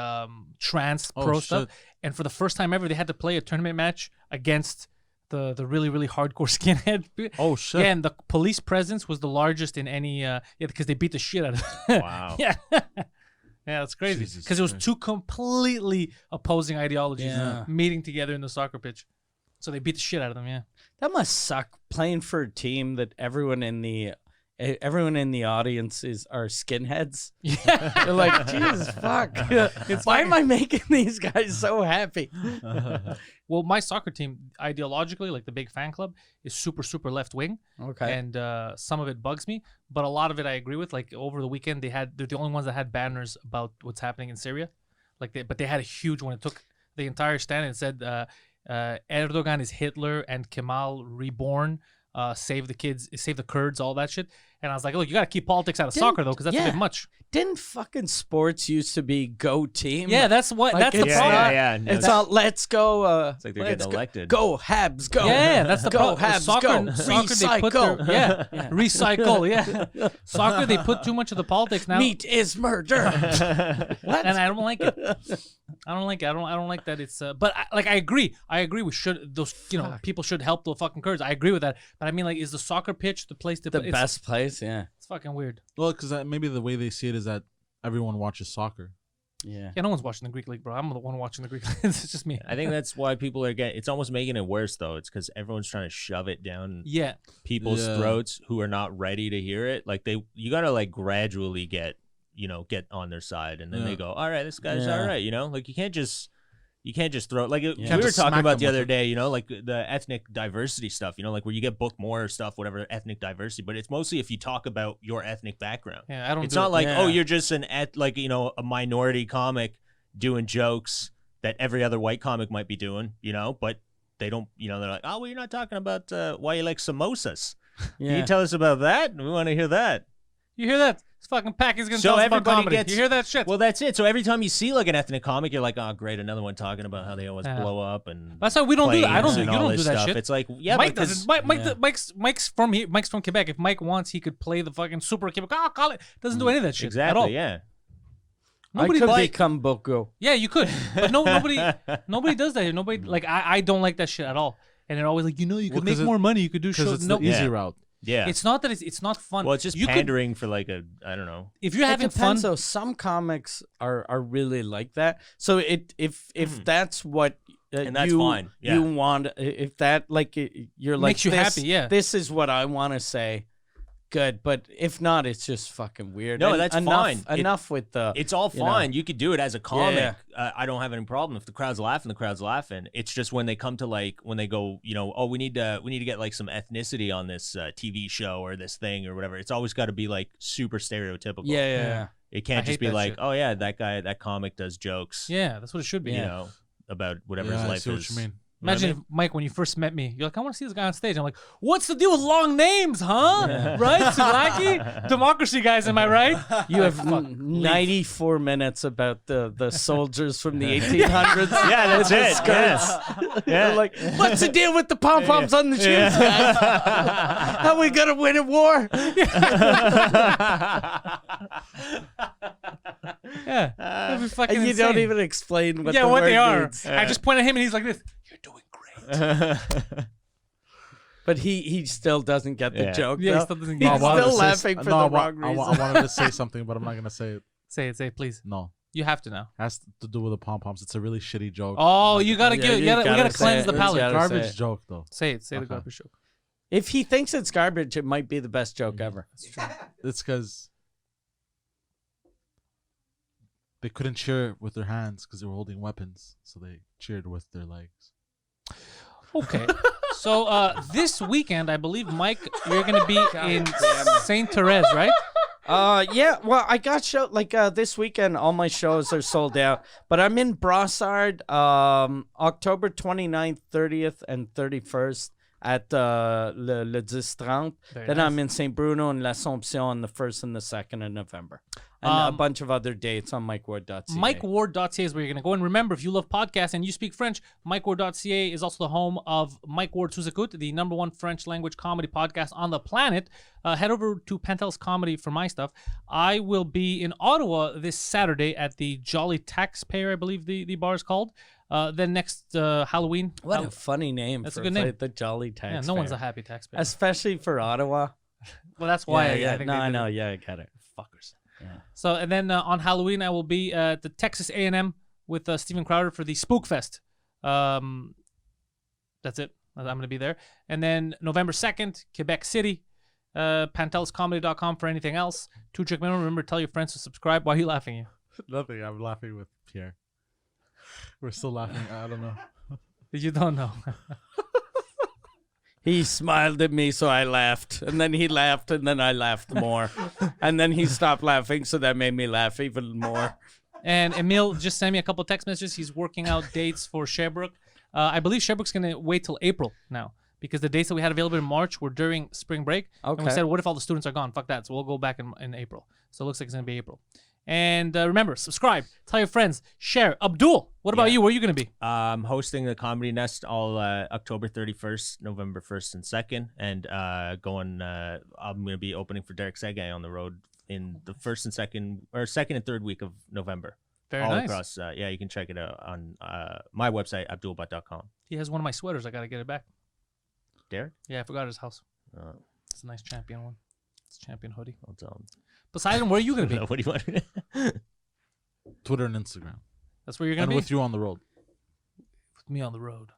trans Oh, pro stuff. shit. And for the first time ever, they had to play a tournament match against the really hardcore skinhead. Oh shit. Yeah, and the police presence was the largest in any because they beat the shit out of them. Wow. Yeah. Yeah, that's crazy. Jesus Because it was Christ. two completely opposing ideologies Yeah. meeting together in the soccer pitch. So they beat the shit out of them, yeah. that must suck playing for a team that everyone in the audience are skinheads. Yeah. They're like, Jesus fuck. Why am I making these guys so happy? Well, my soccer team, ideologically, like the big fan club, is super left wing, Okay. and some of it bugs me, but a lot of it I agree with. Like over the weekend, they're the only ones that had banners about what's happening in Syria. but they had a huge one. It took the entire stand and said Erdogan is Hitler and Kemal reborn. Save the kids, save the Kurds, all that shit. And I was like, look, you got to keep politics out of soccer though, because that's a bit much. Didn't fucking sports used to be go team? Yeah, that's what. Like, that's the it's problem. not- Yeah, no, It's that's- all let's go. It's like they're let's getting go, elected. Go Habs, go. Yeah, that's the go problem. Habs, Soccer, go. soccer, they put their, Recycle. recycle. Yeah, soccer, they put too much of the politics now. Meat is murder. What? And I don't like it. I don't like it. I don't like that. It's but I agree. I agree. We should people should help the fucking Kurds. I agree with that. But I mean, like, is the soccer pitch the place to The play? best place, yeah. It's fucking weird. Well, because maybe the way they see it is that everyone watches soccer. Yeah. Yeah, no one's watching the Greek League, bro. I'm the one watching the Greek League. It's just me. I think that's why people are getting. It's almost making it worse though. It's because everyone's trying to shove it down Yeah. people's Yeah. throats who are not ready to hear it. Like you gotta like gradually get on their side, and then they Yeah. go, all right, this guy's Yeah. all right. Like you can't just throw it. Like we Can't were just talking smack about them the with other it. day. Like the ethnic diversity stuff. Like where you get booked more stuff, whatever ethnic diversity. But it's mostly if you talk about your ethnic background. Yeah, I don't. It's do not it. like, Yeah. oh, you're just a minority comic doing jokes that every other white comic might be doing, but they don't, they're like, oh, well, you're not talking about why you like samosas. Can Yeah. you tell us about that? We want to hear that. You hear that? This fucking pack is gonna So tell us about everybody comedy. gets- You hear that shit? Well, that's it. So every time you see like an ethnic comic, you're like, oh, great, another one talking about how they always Yeah. blow up and That's why we don't do that. I don't planes do. and You all don't do this that stuff. shit. It's like, yeah, Mike because doesn't. Mike's from here. Mike's from Quebec. If Mike wants, he could play the fucking Super Quebec. Oh, call it. Doesn't do any of that shit at all. exactly, yeah. Nobody I could does- become Boko. Yeah, you could, but nobody does that here. Nobody like I don't like that shit at all. And they're always like, you Well, could make more money. You could do Because shows. it's No, the easy Yeah. route. Yeah. it's not that it's not fun. Well, it's just you could, pandering for like I don't know. if you're having It depends, fun. though. Some comics are really like that. So if that's what And that's you, fine, yeah. you want, if that you're like Makes you this, happy, yeah. This is what I want to say. Good, but if not, it's just fucking weird. No, And that's enough, fine. Enough with the. It's all you know. fine. You could do it as a comic. Yeah. I don't have any problem if the crowd's laughing. The crowd's laughing. It's just when they come to when they go, oh, we need to get like some ethnicity on this TV show or this thing or whatever. It's always got to be like super stereotypical. Yeah. It can't I just hate be that like, shit. oh yeah, that comic does jokes. Yeah, that's what it should be. About whatever Yeah, his I life see is. what you mean. You know what I Imagine mean? if, Mike, when you first met me, you're like, I want to see this guy on stage. I'm like, what's the deal with long names, huh? Right, Sulaki? Democracy guys, am I right? You have 94 minutes about the soldiers from the 1800s. Yeah, that's it. Skirts. Yeah. They're like, what's the deal with the pom poms on the shoes, guys? How we gonna win a war? Yeah. That'd be fucking And you don't insane. even explain what yeah, the what word they are. means. I just point at him and he's like this. You're doing great. But he still doesn't get the Yeah. joke. Yeah, he though. still doesn't He's get it. I wanted still to say- laughing for no, the I wrong reason. I wanted to say something, but I'm not gonna say it. Say it, please. No, You have to now. it has to do with the pom poms. It's a really shitty joke. Oh, you gotta Yeah, get. you We gotta gotta cleanse say the it. palate. You gotta Garbage say it. joke though. Say it. Say the Okay. garbage joke. If he thinks it's garbage, it might be the best joke ever. It's because they couldn't cheer with their hands because they were holding weapons, so they cheered with their legs. Okay. So this weekend, I believe, Mike, you're gonna be in Saint Therese, right? Yeah, well, I got this weekend, all my shows are sold out, but I'm in Brossard, October 29th, 30th, and 31st at Le 10-30. Very Then nice. I'm in St. Bruno and L'Assomption on the 1st and the 2nd of November. And a bunch of other dates on MikeWard.ca. MikeWard.ca is where you're going to go. And remember, if you love podcasts and you speak French, MikeWard.ca is also the home of Mike Ward Sous Écoute, the #1 French language comedy podcast on the planet. Head over to Pantelis Comedy for my stuff. I will be in Ottawa this Saturday at the Jolly Taxpayer, I believe the bar is called. Then next Halloween. What a funny name. That's for a good name. The Jolly Taxpayer. Yeah, no one's a happy taxpayer. Especially for Ottawa. Well, that's why yeah, I think no, they I did know. it. Yeah, I get it. Fuckers. So, and then on Halloween, I will be at the Texas A&M with Steven Crowder for the Spook Fest. That's it. I'm going to be there. And then November 2nd, Quebec City, panteliscomedy.com for anything else. 2 Trick Minimum. Remember, tell your friends to subscribe. Why are you laughing? You? Nothing. I'm laughing with Pierre. We're still laughing. I don't know. You don't know. He smiled at me, so I laughed. And then he laughed, and then I laughed more. And then he stopped laughing, so that made me laugh even more. And Emil just sent me a couple text messages. He's working out dates for Sherbrooke. I believe Sherbrooke's going to wait till April now because the dates that we had available in March were during spring break. And we Okay. said, what if all the students are gone? Fuck that. So we'll go back in April. So it looks like it's going to be April. And remember, subscribe, tell your friends, share. Abdul, what about you? Where are you going to be? I'm hosting the Comedy Nest all October 31st, November 1st and 2nd, and I'm going to be opening for Derek Segay on the road in the second and third week of November. Very all nice. across. You can check it out on my website, abdulbutt.com. He has one of my sweaters. I got to get it back. Derek? Yeah, I forgot his house. Uh, It's a nice champion one. It's a champion hoodie. I'll tell him. Poseidon, where are you going to be? What do you want? Twitter and Instagram. That's where you're going And to be? with you on the road. With me on the road.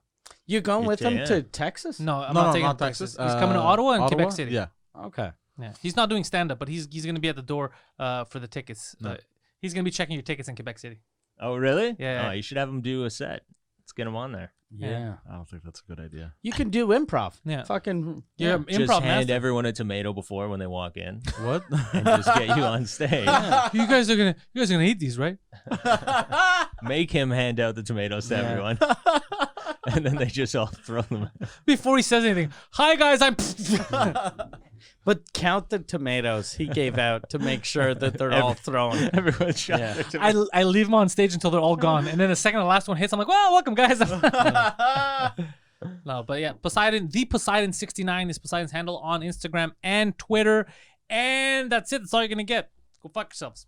You going with him Yeah. to Texas? No, I'm No, not no, taking not him to Texas. Texas. He's coming to Ottawa and Ottawa? Quebec City. Yeah. Okay. Yeah. He's not doing stand-up, but he's going to be at the door for the tickets. No. He's going to be checking your tickets in Quebec City. Oh, really? Yeah. Oh, you should have him do a set. Let's get him on there. Yeah. I don't think that's a good idea. You can do improv. Yeah. Fucking. You're Yeah. an Just improv hand master. everyone a tomato before when they walk in, What? and just get you on stage. You guys are gonna eat these, right? Make him hand out the tomatoes to everyone, and then they just all throw them. Before he says anything, hi guys, I'm. But count the tomatoes he gave out to make sure that they're all thrown. Everyone's shot Yeah. their tomatoes. I leave them on stage until they're all gone, and then the second the last one hits, I'm like, well, welcome guys. No, but yeah, Poseidon, the Poseidon69 is Poseidon's handle on Instagram and Twitter, and that's it. That's all you're gonna get. Go fuck yourselves.